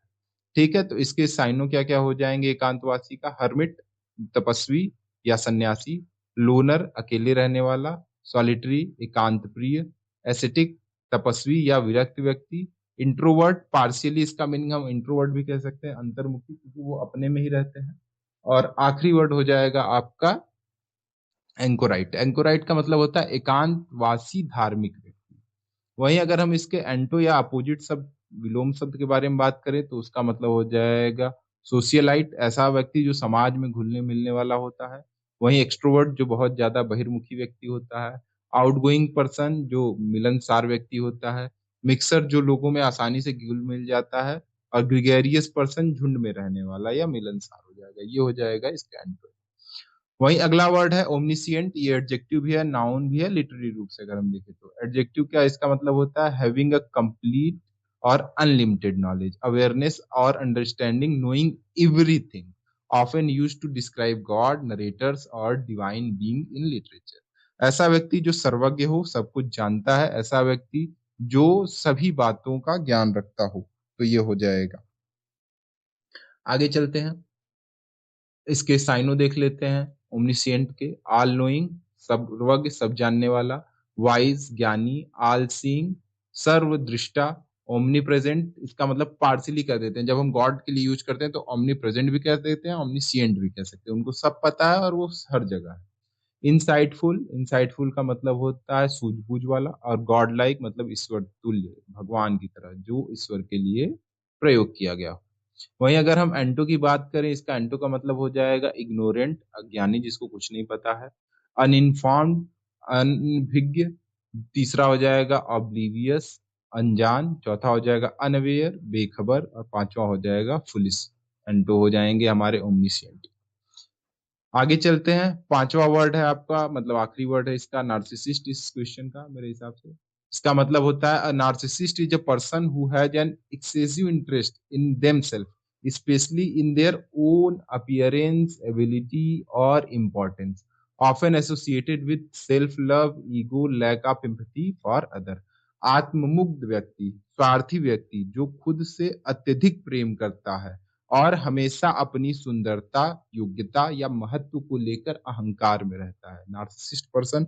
[SPEAKER 1] ठीक है। तो इसके साइनों क्या-क्या हो जाएँगे एकांतवासी का, हर्मिट, तपस्वी या सन्यासी, लोनर, अकेले रहने वाला, सॉलिटरी, एकांत प्रिय, एसेटिक, तपस्वी या विरक्त व्यक्ति, इंट्रोवर्ट, पार्शियली इसका मीनिंग हम इंट्रोवर्ट भी कह सकते हैं, अंतर्मुखी, क्योंकि वो अपने में ही रहते हैं। और आखिरी वर्ड हो जाएगा आपका एंकोराइट। एंकोराइट का मतलब होता है एकांतवासी धार्मिक व्यक्ति। वहीं अगर हम इसके एंटो या अपोजिट शब्द, विलोम शब्द के बारे में बात करें, तो उसका मतलब हो जाएगा सोशियलाइट, ऐसा व्यक्ति जो समाज में घुलने-मिलने वाला होता है। वहीं एक्सट्रोवर्ट जो बहुत ज़्यादा बहिर्मुखी व्यक्ति होता है। आउटगोइंग पर्सन जो मिलनसार व्यक्ति होता है। मिक्सर जो लोगों में आसानी से घुल-मिल जाता है। और ग्रेगेरियस पर्सन झुंड में रहने वाला या मिलनसार हो जाएगा। ये हो जाएगा इसका एंटो। वहीं अगला वर्ड है ओमनिसिएंट। ये एडजेक्टिव भी है, नाउन भी है, लिटरेरी रूप से अगर हम देखें तो। एडजेक्टिव क्या, इसका मतलब होता है हैविंग अ कंप्लीट और अनलिमिटेड नॉलेज, अवेयरनेस और understanding, knowing everything, often used to describe God, narrators और डिवाइन बीइंग इन लिटरेचर। ऐसा व्यक्ति जो सर्वज्ञ हो, सब कुछ जानता है, ऐसा व्यक्ति जो सभी बातों का ज्ञान रखता हो। तो ये हो जाएगा। आगे चलते हैं, इसके साइनो देख लेते हैं ओमनिशिएंट के। ऑल नोइंग, सर्वज्ञ, सब जानने वाला। वाइज, ज्ञानी। ऑल सीइंग, सर्वदृष्टा। ओमनी प्रेजेंट, इसका मतलब पार्सियली कह देते हैं, जब हम गॉड के लिए यूज करते हैं तो ओमनी प्रेजेंट भी कह देते हैं, ओमनिशिएंट भी कह सकते हैं, उनको सब पता है और वो हर जगह है। इंसाइटफुल, इंसाइटफुल का मतलब होता है सूझबूझ वाला। और गॉड लाइक मतलब ईश्वर तुल्य, भगवान की तरह, जो ईश्वर के लिए प्रयोग किया गया हो। वहीं अगर हम एंटो की बात करें, इसका एंटो का मतलब हो जाएगा इग्नोरेंट, अज्ञानी, जिसको कुछ नहीं पता है। अनइन्फॉर्म्ड, अनभिज्ञ। तीसरा हो जाएगा ऑब्लीवियस, अनजान। चौथा हो जाएगा अनअवेयर, बेखबर। और पांचवा हो जाएगा फुलिश। एंटो हो जाएंगे हमारे ओमनिशिएंट। आगे चलते हैं, पांचवा वर्ड है आपका, मतलब आखिरी वर्ड है इसका, नार्सिसिस्ट, इस क्वेश्चन का मेरे हिसाब से। इसका मतलब होता है narcissist is a person who has an excessive interest in themselves, specially in their own appearance, ability और importance, often associated with self love, ego, lack of empathy for other. आत्ममुग्ध व्यक्ति, स्वार्थी व्यक्ति जो खुद से अत्यधिक प्रेम करता है और हमेशा अपनी सुंदरता, योग्यता या महत्व को लेकर अहंकार में रहता है। नार्सिसिस्ट पर्सन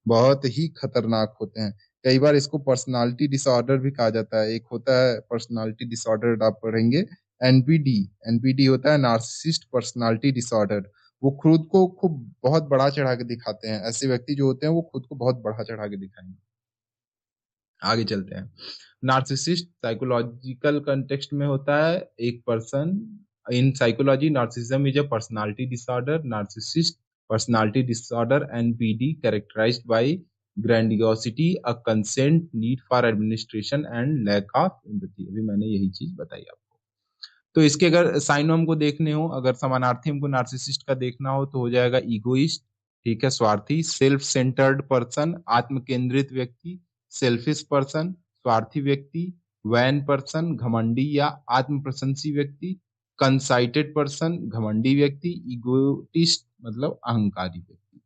[SPEAKER 1] बहुत ही खतरनाक होते हैं। कई बार इसको पर्सनालिटी डिसऑर्डर भी कहा जाता है। एक होता है पर्सनालिटी डिसऑर्डर, आप पढ़ेंगे एनपीडी। एनपीडी होता है नार्सिसिस्ट पर्सनालिटी डिसऑर्डर। वो खुद को खूब बहुत बढ़ा चढ़ा के दिखाते हैं। ऐसे व्यक्ति जो होते हैं वो खुद को बहुत बढ़ा चढ़ा के दिखाएंगे। आगे चलते हैं। नार्सिसिस्ट साइकोलॉजिकल कंटेक्स्ट में होता है एक person In psychology, narcissism is a personality disorder. Narcissist personality disorder (NPD) characterized by grandiosity, a consent, need for administration and lack of empathy. अभी मैंने यही चीज बताई आपको। तो इसके अगर साइन हमको देखने हो, अगर समानार्थी हमको नार्सिसिस्ट का देखना हो तो हो जाएगा ईगोइस्ट, ठीक है, स्वार्थी, सेल्फ सेंटर्ड पर्सन, आत्म केंद्रित व्यक्ति, सेल्फिश पर्सन, स्वार्थी व्यक्ति, वैन पर्सन, घमंडी या आत्म प्रशंसी व्यक्ति, कंसाइटेड पर्सन, घमंडी व्यक्ति, इगोटिस्ट मतलब अहंकारी व्यक्ति।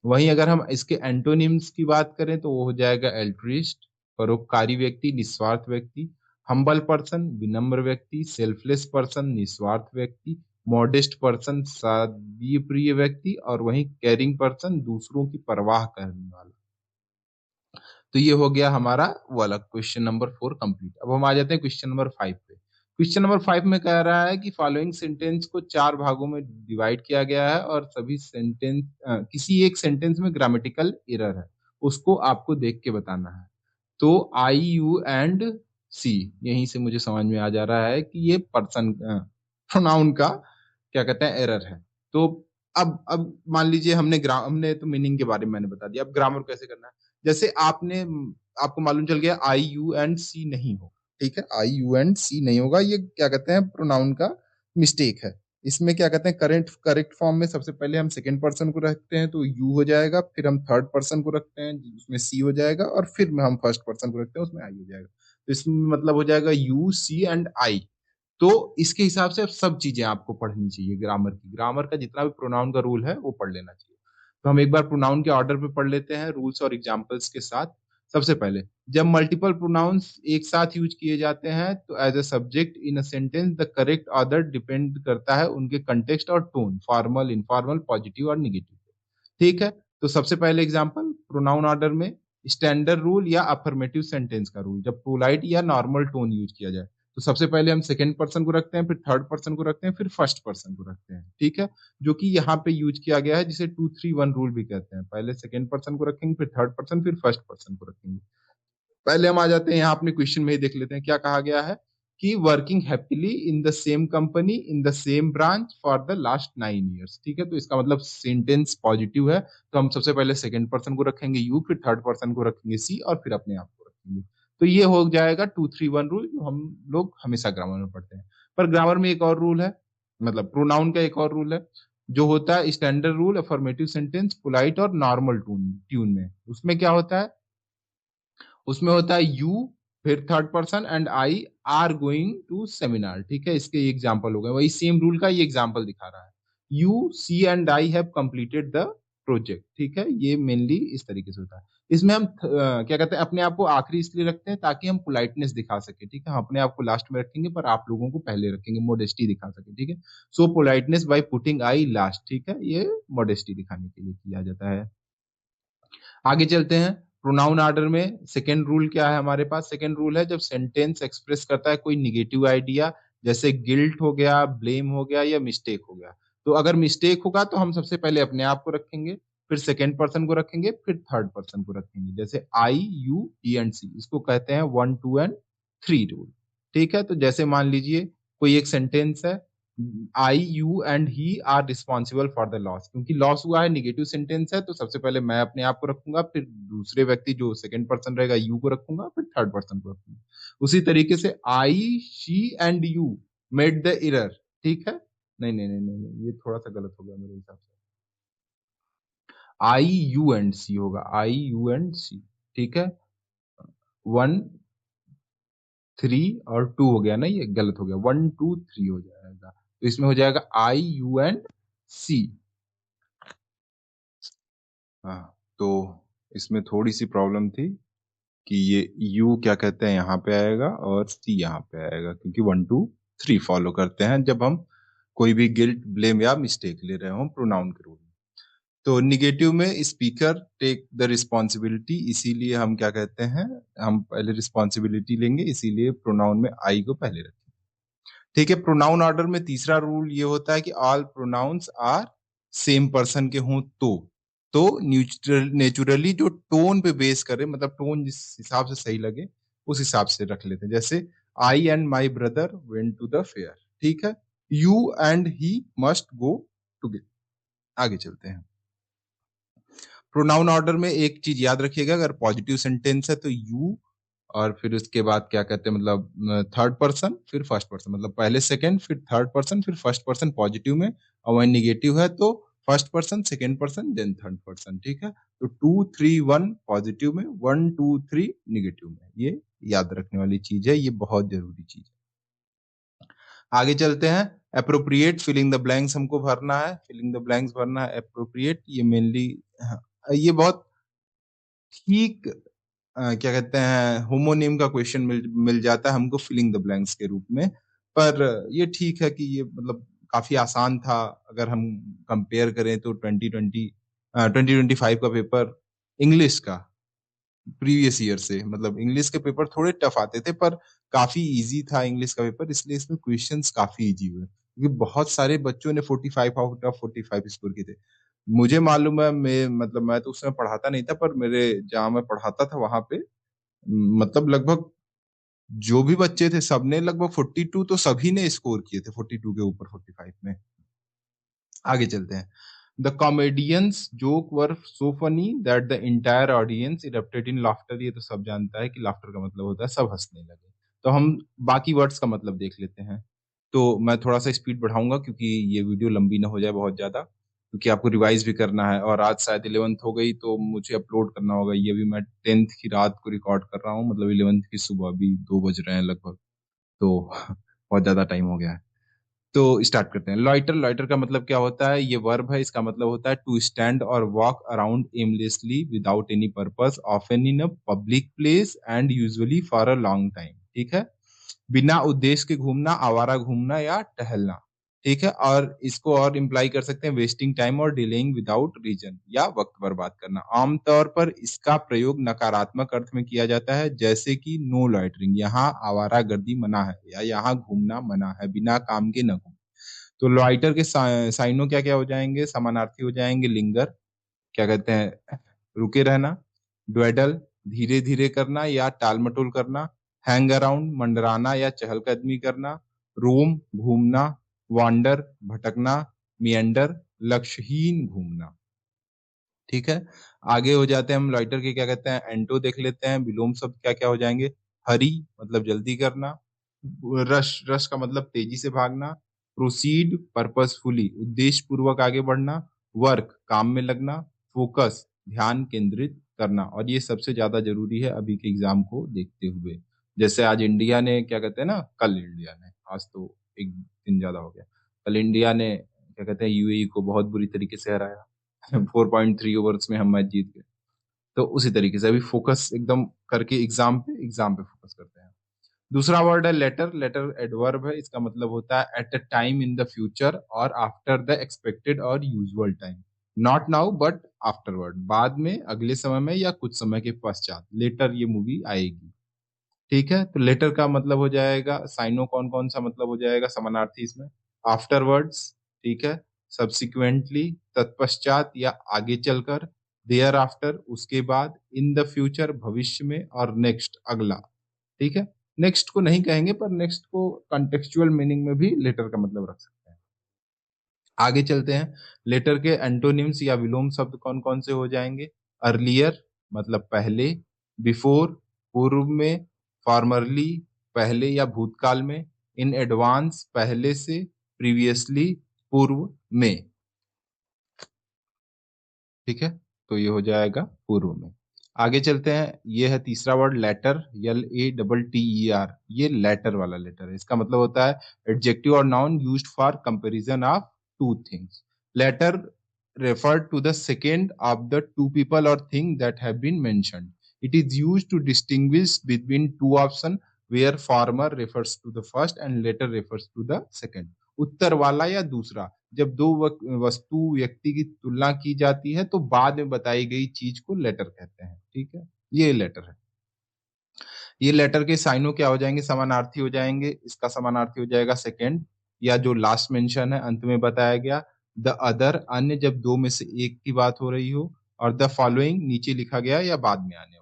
[SPEAKER 1] वहीं अगर हम इसके एंटोनिम्स की बात करें तो वो हो जाएगा एल्ट्रिस्ट, परोपकारी व्यक्ति, निस्वार्थ व्यक्ति, हम्बल पर्सन, विनम्र व्यक्ति, सेल्फलेस पर्सन, निस्वार्थ व्यक्ति, मॉडेस्ट पर्सन, सादगी प्रिय व्यक्ति, और वहीं केयरिंग पर्सन, दूसरों की परवाह करने वाला। तो ये हो गया हमारा वो वाला क्वेश्चन नंबर 4 कंप्लीट। अब हम आ जाते हैं क्वेश्चन नंबर 5 पे। क्वेश्चन नंबर 5 में कह रहा है कि फॉलोइंग सेंटेंस को 4 भागों में डिवाइड किया गया है और सभी सेंटेंस किसी एक सेंटेंस में ग्रामेटिकल एरर है, उसको आपको देख के बताना है। तो आई, यू एंड सी, यहीं से मुझे समझ में आ जा रहा है कि ये पर्सन प्रोनाउन का क्या कहते हैं एरर है। तो अब मान लीजिए हमने तो मीनिंग के बारे में मैंने बता दिया, अब ग्रामर कैसे करना है। जैसे आपको मालूम चल गया आई, यू एंड सी नहीं हो, ठीक है, आई, यू एंड सी नहीं होगा, ये क्या कहते हैं प्रोनाउन का मिस्टेक है। इसमें क्या कहते हैं करेक्ट फॉर्म में सबसे पहले हम सेकंड पर्सन को रखते हैं तो यू हो जाएगा, फिर हम थर्ड पर्सन को रखते हैं उसमें सी हो जाएगा, और फिर हम फर्स्ट पर्सन को रखते हैं उसमें आई हो जाएगा। तो इसमें मतलब हो जाएगा यू, सी एंड आई। तो इसके हिसाब से सब चीजें आपको पढ़नी चाहिए ग्रामर का जितना भी प्रोनाउन का रूल है वो पढ़ लेना चाहिए। तो हम एक बार प्रोनाउन के ऑर्डर पे पढ़ लेते हैं रूल्स और एग्जांपल्स के साथ। सबसे पहले, जब मल्टीपल प्रोनाउंस एक साथ यूज किए जाते हैं तो as a subject in a sentence the correct order depend करता है उनके कंटेक्स्ट और टोन, फॉर्मल, इनफॉर्मल, पॉजिटिव और निगेटिव। ठीक है, तो सबसे पहले एग्जांपल प्रोनाउन ऑर्डर में स्टैंडर्ड रूल या अफर्मेटिव सेंटेंस का रूल, जब पोलाइट या नॉर्मल टोन यूज किया जाए तो सबसे पहले हम सेकंड पर्सन को रखते हैं, फिर थर्ड पर्सन को रखते हैं, फिर फर्स्ट पर्सन को रखते हैं। ठीक है, जो कि यहाँ पे यूज किया गया है जिसे 2-3-1 रूल भी कहते हैं। पहले सेकंड पर्सन को रखेंगे, फिर थर्ड पर्सन, फिर फर्स्ट पर्सन को रखेंगे। पहले हम आ जाते हैं यहाँ अपने क्वेश्चन में ही देख लेते हैं क्या कहा गया है कि working happily in the same company in the same branch for the last 9 years। ठीक है, तो इसका मतलब सेंटेंस पॉजिटिव है, तो हम सबसे पहले सेकंड पर्सन को रखेंगे यू, फिर थर्ड पर्सन को रखेंगे सी, और फिर अपने आप को रखेंगे। तो ये हो जाएगा 2-3-1 रूल जो हम लोग हमेशा ग्रामर में पढ़ते हैं। पर ग्रामर में एक और रूल है, मतलब प्रोनाउन का एक और रूल है जो होता है standard rule, affirmative sentence, polite और नॉर्मल ट्यून में। उसमें क्या होता है, उसमें होता है यू, फिर third person and I are going to seminar. ठीक है, इसके एग्जाम्पल हो गए, वही सेम रूल का ये एग्जाम्पल दिखा रहा है। You, see and I have completed the project. ठीक है, ये मेनली इस तरीके से होता है। इसमें हम क्या कहते हैं अपने आप को आखिरी इसलिए रखते हैं ताकि हम पोलाइटनेस दिखा सके। ठीक है, हम अपने आप को लास्ट में रखेंगे पर आप लोगों को पहले रखेंगे, मोडेस्टी दिखा सके। ठीक है, so politeness by putting I last. ठीक है, ये मोडेस्टी दिखाने के लिए किया जाता है। आगे चलते हैं, प्रोनाउन ऑर्डर में सेकेंड रूल क्या है हमारे पास। सेकेंड रूल है जब सेंटेंस एक्सप्रेस करता है कोई निगेटिव आइडिया, जैसे गिल्ट हो गया, ब्लेम हो गया या मिस्टेक हो गया। तो अगर मिस्टेक होगा तो हम सबसे पहले अपने आप को रखेंगे, फिर सेकेंड पर्सन को रखेंगे, फिर थर्ड पर्सन को रखेंगे। जैसे आई, यू, ही एंड सी, इसको कहते हैं 1, 2 एंड 3 रूल। ठीक है, तो जैसे मान लीजिए कोई एक सेंटेंस है, I, you and he are responsible for the loss. क्योंकि लॉस हुआ है, निगेटिव सेंटेंस है, तो सबसे पहले मैं अपने आप को रखूंगा, फिर दूसरे व्यक्ति जो सेकंड पर्सन रहेगा यू को रखूंगा, फिर थर्ड पर्सन को रखूंगा। उसी तरीके से I, she and you made the error. ठीक है, नहीं नहीं नहीं नहीं नहीं, ये थोड़ा सा गलत हो गया मेरे हिसाब से। आई, यू एंड सी होगा, आई, यू एंड सी। ठीक है, 1, 3 और 2 हो गया ना, ये गलत हो गया, 1, 2, 3 हो जाएगा। तो इसमें हो जाएगा आई, यू एंड सी। हाँ, तो इसमें थोड़ी सी प्रॉब्लम थी कि ये यू क्या कहते हैं यहाँ पे आएगा और सी यहाँ पे आएगा, क्योंकि 1, 2, 3 फॉलो करते हैं जब हम कोई भी गिल्ट, ब्लेम या मिस्टेक ले रहे हो प्रोनाउन के रूल में। तो निगेटिव में स्पीकर टेक द रिस्पॉन्सिबिलिटी, इसीलिए हम क्या कहते हैं, हम पहले रिस्पॉन्सिबिलिटी लेंगे, इसीलिए प्रोनाउन में आई को पहले रखें। ठीक है, प्रोनाउन ऑर्डर में तीसरा रूल ये होता है कि all pronouns are same person के हों तो नेचुरली जो टोन पे बेस करे, मतलब टोन जिस हिसाब से सही लगे उस हिसाब से रख लेते हैं। जैसे I and my brother went to the fair. ठीक है, you and he must go together. आगे चलते हैं। प्रोनाउन ऑर्डर में एक चीज याद रखिएगा, अगर पॉजिटिव सेंटेंस है तो यू, और फिर उसके बाद क्या कहते हैं, मतलब थर्ड पर्सन फिर फर्स्ट पर्सन, मतलब पहले सेकंड फिर थर्ड पर्सन फिर फर्स्ट पर्सन पॉजिटिव में, और वहीं निगेटिव है तो first person second person then third person. ठीक है, तो 2 3 1 पॉजिटिव में, 1 2 3 निगेटिव में, ये याद रखने वाली चीज है, ये बहुत जरूरी चीज है। आगे चलते हैं। अप्रोप्रिएट फिलिंग द ब्लैंक्स हमको भरना है, फिलिंग द ब्लैंक्स भरना है। अप्रोप्रिएट ये मेनली, ये बहुत ठीक क्या कहते हैं, होमोनिम का क्वेश्चन मिल मिल जाता है हमको फिलिंग द ब्लैंक्स के रूप में। पर ये ठीक है कि ये मतलब काफी आसान था, अगर हम कंपेयर करें तो 2025 का पेपर इंग्लिश का प्रीवियस ईयर से, मतलब इंग्लिश के पेपर थोड़े टफ आते थे पर काफी इजी था इंग्लिश का पेपर, इसलिए इसमें क्वेश्चंस काफी इजी हुए, क्योंकि बहुत सारे बच्चों ने 45 आउट ऑफ 45 स्कोर किए थे। मुझे मालूम है, मैं तो उस समय पढ़ाता नहीं था, पर मेरे जहाँ मैं पढ़ाता था वहां पे मतलब लगभग जो भी बच्चे थे सबने लगभग 42 तो सभी ने स्कोर किए थे, 42 के ऊपर 45 में। आगे चलते हैं। The comedians joke were so funny that the entire audience erupted in laughter. ये तो सब जानता है कि लाफ्टर का मतलब होता है सब हंसने लगे। तो हम बाकी वर्ड्स का मतलब देख लेते हैं। तो मैं थोड़ा सा स्पीड बढ़ाऊंगा क्योंकि ये वीडियो लंबी ना हो जाए बहुत ज्यादा, क्योंकि आपको रिवाइज भी करना है, और आज शायद 11th हो गई तो मुझे अपलोड करना होगा। ये भी मैं 10th की रात को रिकॉर्ड कर रहा हूँ, मतलब 11th की सुबह, अभी 2 बज रहे हैं लगभग, तो बहुत ज्यादा टाइम हो गया है। तो स्टार्ट करते हैं। लॉइटर, लॉइटर का मतलब क्या होता है, ये वर्ब है, इसका मतलब होता है टू स्टैंड और walk around aimlessly without any purpose, often in a public place and usually for a long time. ठीक है, बिना उद्देश्य के घूमना, आवारा घूमना या टहलना। ठीक है, और इसको और इम्प्लाई कर सकते हैं वेस्टिंग टाइम और डिलेइंग विदाउट रीजन, या वक्त बर्बाद करना। आमतौर पर इसका प्रयोग नकारात्मक अर्थ में किया जाता है, जैसे कि नो लॉइटरिंग, यहाँ आवारागर्दी मना है, या यहाँ घूमना मना है, बिना काम के न घूम। तो लॉइटर के साइनों क्या क्या हो जाएंगे, समानार्थी हो जाएंगे। लिंगर, क्या कहते हैं, रुके रहना। ड्वेडल, धीरे धीरे करना या टाल मटोल करना। हैंग अराउंड, मंडराना या चहलकदमी करना। रोम, घूमना। वांडर, भटकना। मियंडर, लक्ष्यहीन घूमना। ठीक है, आगे हो जाते हैं हम लॉइटर के, क्या कहते हैं, एंटो देख लेते हैं। विलोम शब्द क्या क्या हो जाएंगे। हरी मतलब जल्दी करना। रश, रश का मतलब तेजी से भागना। प्रोसीड, पर्पसफुली उद्देश्य पूर्वक आगे बढ़ना। वर्क, काम में लगना। फोकस, ध्यान केंद्रित करना। और ये सबसे ज्यादा जरूरी है अभी के एग्जाम को देखते हुए। जैसे आज इंडिया ने, क्या कहते हैं ना, कल इंडिया ने, आज तो एक दिन ज्यादा हो गया, कल इंडिया ने क्या कहते हैं यूएई को बहुत बुरी तरीके से हराया। 4.3 ओवर्स में हम मैच जीत गए। तो उसी तरीके से अभी फोकस एकदम करके एग्जाम पे फोकस करते हैं। दूसरा वर्ड है लेटर, लेटर एडवर्ब है, इसका मतलब होता है at a time in the future और आफ्टर द एक्सपेक्टेड और usual time. Not now but afterward, बाद में, अगले समय में, या कुछ समय के पश्चात लेटर ये मूवी आएगी। ठीक है, तो लेटर का मतलब हो जाएगा, साइनो कौन कौन सा मतलब हो जाएगा समानार्थी इसमें। आफ्टरवर्ड्स, ठीक है, सब्सिक्वेंटली तत्पश्चात या आगे चलकर। देयर आफ्टर उसके बाद। इन द फ्यूचर भविष्य में, और नेक्स्ट अगला। ठीक है, नेक्स्ट को नहीं कहेंगे पर नेक्स्ट को कॉन्टेक्चुअल मीनिंग में भी लेटर का मतलब रख सकते हैं। आगे चलते हैं। लेटर के एंटोनिम्स या विलोम शब्द कौन कौन से हो जाएंगे। अर्लियर मतलब पहले। बिफोर पूर्व में। फॉर्मरली पहले या भूतकाल में। इन एडवांस पहले से। प्रीवियसली पूर्व में। ठीक है, तो ये हो जाएगा पूर्व में। आगे चलते हैं, ये है तीसरा वर्ड लेटर, LATTER। ये लेटर वाला लेटर है, इसका मतलब होता है एडजेक्टिव और noun used for comparison of two things. Latter refer to the second of the two people or thing that have been mentioned. It is used to distinguish between two options where former refers to the first and later refers to the second. उत्तर वाला या दूसरा, जब दो वस्तु व्यक्ति की तुलना की जाती है तो बाद में बताई गई चीज को लेटर कहते हैं। ठीक है, ये लेटर है। ये लेटर के साइनों क्या हो जाएंगे, समानार्थी हो जाएंगे। इसका समानार्थी हो जाएगा सेकंड, या जो लास्ट मेंशन है अंत में बताया गया। द अदर अन्य, जब दो में से एक की बात हो रही हो। और द फॉलोइंग नीचे लिखा गया या बाद में आने वाला।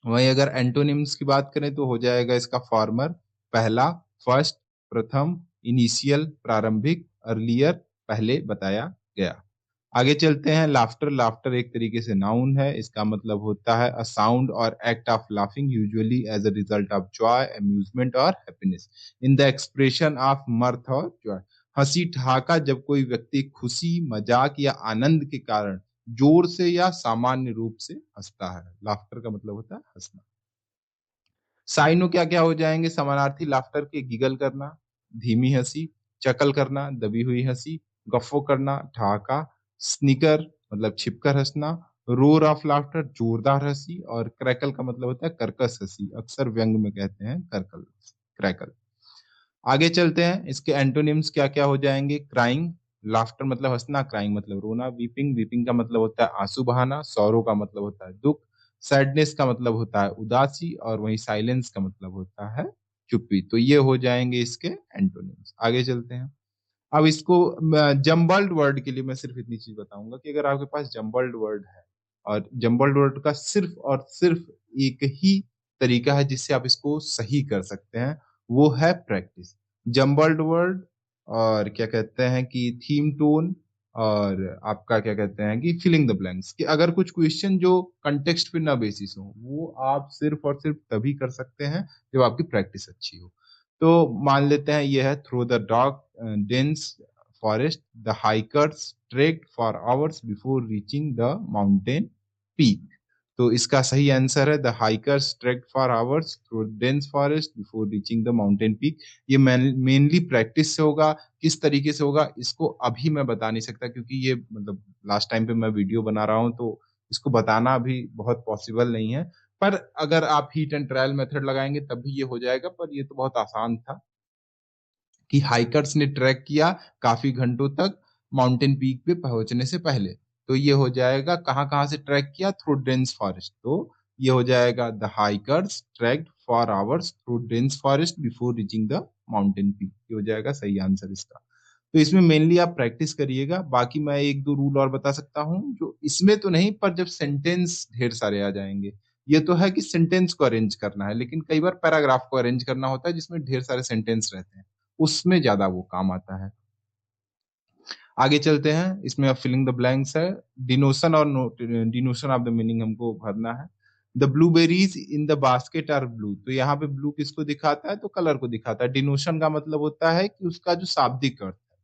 [SPEAKER 1] वहीं अगर एंटोनिम्स की बात करें तो हो जाएगा इसका फॉर्मर, पहला, फर्स्ट, प्रथम, इनिशियल, प्रारंभिक, अर्लियर, पहले बताया गया। आगे चलते हैं, लाफ्टर। लाफ्टर एक तरीके से नाउन है, इसका मतलब होता है अ साउंड और act of laughing usually as a result of joy, amusement और happiness in the expression of mirth और जॉय। हंसी ठहाका जब कोई व्यक्ति खुशी, मजाक या आनंद के कारण जोर से या सामान्य रूप से हंसता है। लाफ्टर का मतलब होता है हंसना। साइनो क्या-क्या हो जाएँगे समानार्थी लाफ्टर के? गिगल करना, धीमी हँसी, चकल करना, दबी हुई हँसी, गफ्फो करना, ठहाका, स्निकर मतलब छिपकर हँसना, रोर ऑफ लाफ्टर जोरदार हँसी और क्रैकल का मतलब होता है कर्कश हँसी। अक्सर व्यंग में कहते हैं क्रैकल। आगे चलते हैं, इसके एंटोनिम्स क्या-क्या हो जाएँगे? क्राइंग, लाफ्टर मतलब हँसना, क्राइंग मतलब रोना, वीपिंग, वीपिंग का मतलब होता है आँसू बहाना, सॉरो का मतलब होता है दुःख, सैडनेस का मतलब होता है उदासी और वहीं साइलेंस का मतलब होता है चुप्पी। तो ये हो जाएँगे इसके एंटोनिम्स। आगे चलते हैं। अब इसको जम्बल्ड वर्ड के लिए मैं सिर्फ इतनी चीज़ बताऊँगा कि अगर आपके पास जम्बल्ड वर्ड है और जम्बल्ड वर्ड का सिर्फ और सिर्फ एक ही तरीका है जिससे आप इसको सही कर सकते हैं, वो है प्रैक्टिस। जम्बल्ड वर्ड और क्या कहते हैं कि थीम टोन और आपका क्या कहते हैं कि फिलिंग द ब्लैंक्स कि अगर कुछ क्वेश्चन जो कॉन्टेक्स्ट पे ना बेसिस हो, वो आप सिर्फ और सिर्फ तभी कर सकते हैं जब आपकी प्रैक्टिस अच्छी हो। तो मान लेते हैं ये है through the dark dense forest, the hikers trekked for hours before reaching the mountain peak. तो इसका सही आंसर है the hikers trekked for hours through dense forest before reaching the mountain peak. ये मेनली प्रैक्टिस से होगा। किस तरीके से होगा इसको अभी मैं बता नहीं सकता क्योंकि ये मतलब लास्ट टाइम पे मैं वीडियो बना रहा हूँ तो इसको बताना अभी बहुत पॉसिबल नहीं है। पर अगर आप हीट एंड ट्रायल मेथड लगाएंगे तब भी ये हो जाएगा। पर ये तो बहुत आसान था कि हाइकर्स ने ट्रैक किया काफ़ी घंटों तक माउंटेन पीक पे पहुँचने से पहले। तो ये हो जाएगा कहाँ-कहाँ से ट्रैक किया? Through dense forest. तो ये हो जाएगा the hikers trekked for hours through dense forest before reaching the mountain peak. ये हो जाएगा सही आंसर इसका। तो इसमें मेनली आप प्रैक्टिस करिएगा। बाकी मैं 1-2 रूल और बता सकता हूँ, जो इसमें तो नहीं पर जब सेंटेंस ढेर सारे आ जाएँगे। ये तो है कि सेंटेंस को अरेंज करना है, लेकिन कई बार पैराग्राफ को अरेंज करना होता है जिसमें ढेर सारे सेंटेंस रहते हैं। उसमें ज़्यादा वो काम आता है। आगे चलते हैं, इसमें अब फिलिंग द ब्लैंक्स है। डिनोशन और डिनोशन ऑफ द मीनिंग हमको भरना है। The blueberries in the basket are blue. तो यहाँ पे ब्लू किसको दिखाता है? तो कलर को दिखाता है। डिनोशन का मतलब होता है कि उसका जो शाब्दिक अर्थ है,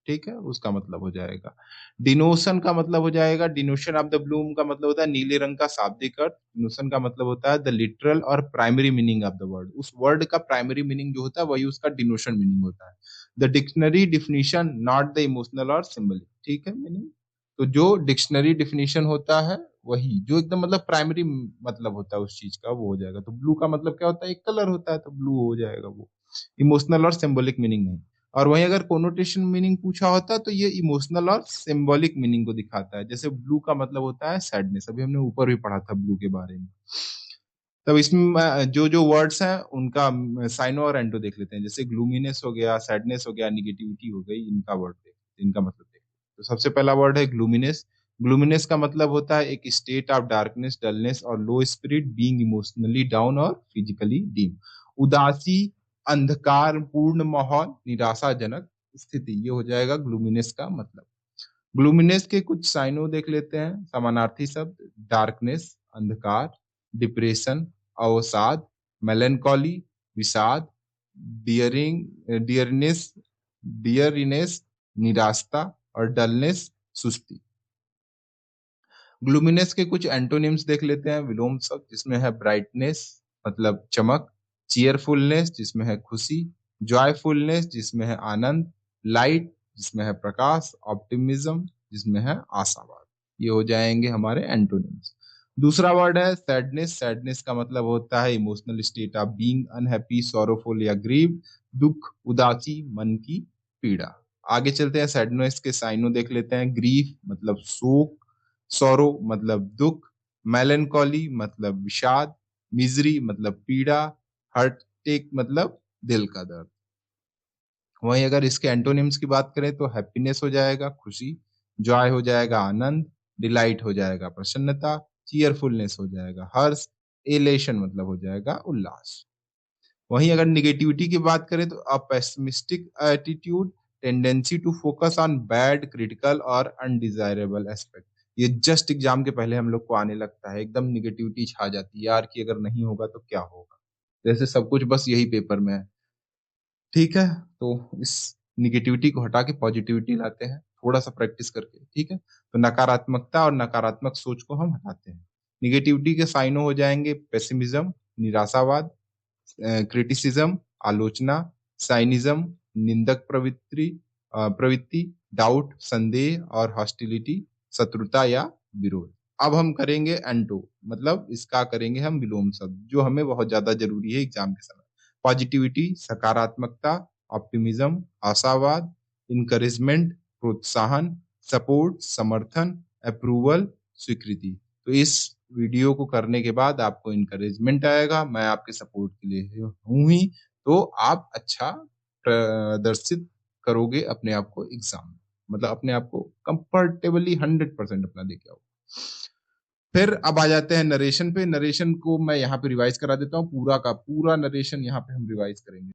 [SPEAKER 1] ठीक है? उसका मतलब हो जाएगा। डिनोशन का मतलब हो जाएगा डिनोशन ऑफ द ब्लूम का मतलब होता है नीले रंग का शाब्दिक अर्थ। डिनोशन का मतलब होता है द लिटरल और primary meaning of the word. उस वर्ड का प्राइमरी मीनिंग जो होता है वही उसका डिनोशन मीनिंग होता है। The dictionary definition not the emotional और सिंबलिक, ठीक है मीनिंग? तो जो डिक्शनरी डेफिनिशन होता है वही, जो एकदम मतलब प्राइमरी मतलब होता है उस चीज़ का वो हो जाएगा। तो ब्लू का मतलब क्या होता है? एक कलर होता है तो ब्लू हो जाएगा वो। इमोशनल और सिंबॉलिक मीनिंग नहीं। और वहीं अगर कोनोटेशन मीनिंग पूछा होता तो ये इमोशनल और सिंबॉलिक मीनिंग को दिखाता है। जैसे ब्लू का मतलब होता है सैडनेस, अभी हमने ऊपर भी पढ़ा था ब्लू के बारे में। तब इसमें जो वर्ड्स हैं उनका साइनो और एंटो देख लेते हैं। जैसे ग्लूमीनेस हो गया, सैडनेस हो गया, नेगेटिविटी हो गई, इनका वर्ड इनका मतलब देखते हैं। तो सबसे पहला वर्ड है ग्लूमीनेस। ग्लूमीनेस का मतलब होता है एक स्टेट ऑफ डार्कनेस, डलनेस और लो स्पिरिट, बीइंग इमोशनली डाउन और फिजिकली डीम। उदासी, अंधकारपूर्ण माहौल, निराशाजनक स्थिति, ये हो जाएगा ग्लूमीनेस का मतलब। ग्लूमिनेस के कुछ साइनो देख लेते हैं, समानार्थी शब्द डार्कनेस, अंधकार, डिप्रेशन, अवसाद, मेलैंकोली, विषाद, डियरनेस, डियरीनेस, निराशा और डलनेस, सुस्ती। ग्लूमिनेस के कुछ एंटोनिम्स देख लेते हैं, विलोम शब्द जिसमें है ब्राइटनेस मतलब चमक, चीयरफुलनेस जिसमें है खुशी, जॉयफुलनेस जिसमें है आनंद, लाइट जिसमें है प्रकाश, ऑप्टिमिज्म जिसमें है आशावाद। ये हो जाएंगे हमारे एंटोनिम्स। दूसरा वर्ड है सैडनेस। सैडनेस का मतलब होता है emotional state of being unhappy, sorrowful या ग्रीव, दुख, उदासी, मन की पीड़ा। आगे चलते हैं, सैडनेस के साइनो देख लेते हैं। ग्रीफ मतलब शोक, सॉरो मतलब दुख, मेलैंकोली मतलब विषाद, मिजरी मतलब पीड़ा, हार्टटेक मतलब दिल का दर्द। वहीं अगर इसके एंटोनिम्स की बात करें तो हैप्पीनेस हो जाएगा खुशी, जॉय हो जाएगा आनंद, डिलाइट हो जाएगा प्रसन्नता, चीयरफुलनेस हो जाएगा हर्ष, एलेशन मतलब हो जाएगा उल्लास। वहीं अगर नेगेटिविटी की बात करें तो a pessimistic attitude, tendency to focus on bad, critical और अनडिजायरेबल एस्पेक्ट। ये जस्ट एग्जाम के पहले हम लोग को आने लगता है, एकदम नेगेटिविटी छा जाती है यार कि अगर नहीं होगा तो क्या होगा? जैसे सब कुछ बस यही पेपर में है। ठीक है? तो इस नेगेटिविटी को हटा के पॉजिटिविटी लाते हैं, थोड़ा-सा प्रैक्टिस करके, ठीक है? तो नकारात्मकता और नकारात्मक सोच को हम हटाते हैं। नेगेटिविटी के साइनों हो जाएँगे पेसिमिज़्म, निराशावाद, क्रिटिसिज्म, आलोचना, साइनिज़्म, निंदक प्रवृत्ति, डाउट, संदेह और हॉस्टिलिटी, शत्रुता या विरोध। अब हम करेंगे एंटो मतलब इसका करेंगे हम विलोम शब्द, जो हमें बहुत ज़्यादा ज़रूरी है एग्ज़ाम के समय। पॉजिटिविटी, सकारात्मकता, ऑप्टिमिज्म, आशावाद, एनकरेजमेंट, प्रोत्साहन, सपोर्ट, समर्थन, अप्रूवल, स्वीकृति। तो इस वीडियो को करने के बाद आपको एनकरेजमेंट आएगा, मैं आपके सपोर्ट के लिए हूँ ही, तो आप अच्छा प्रदर्शित करोगे अपने आप को एग्ज़ाम में। मतलब अपने आप को कंफर्टेबली 100% अपना देके आओ। फिर अब आ जाते हैं नरेशन पे, नरेशन को मैं यहाँ पे रिवाइज़ करा देता हूँ, पूरा का पूरा नरेशन यहाँ पे हम रिवाइज़ करेंगे।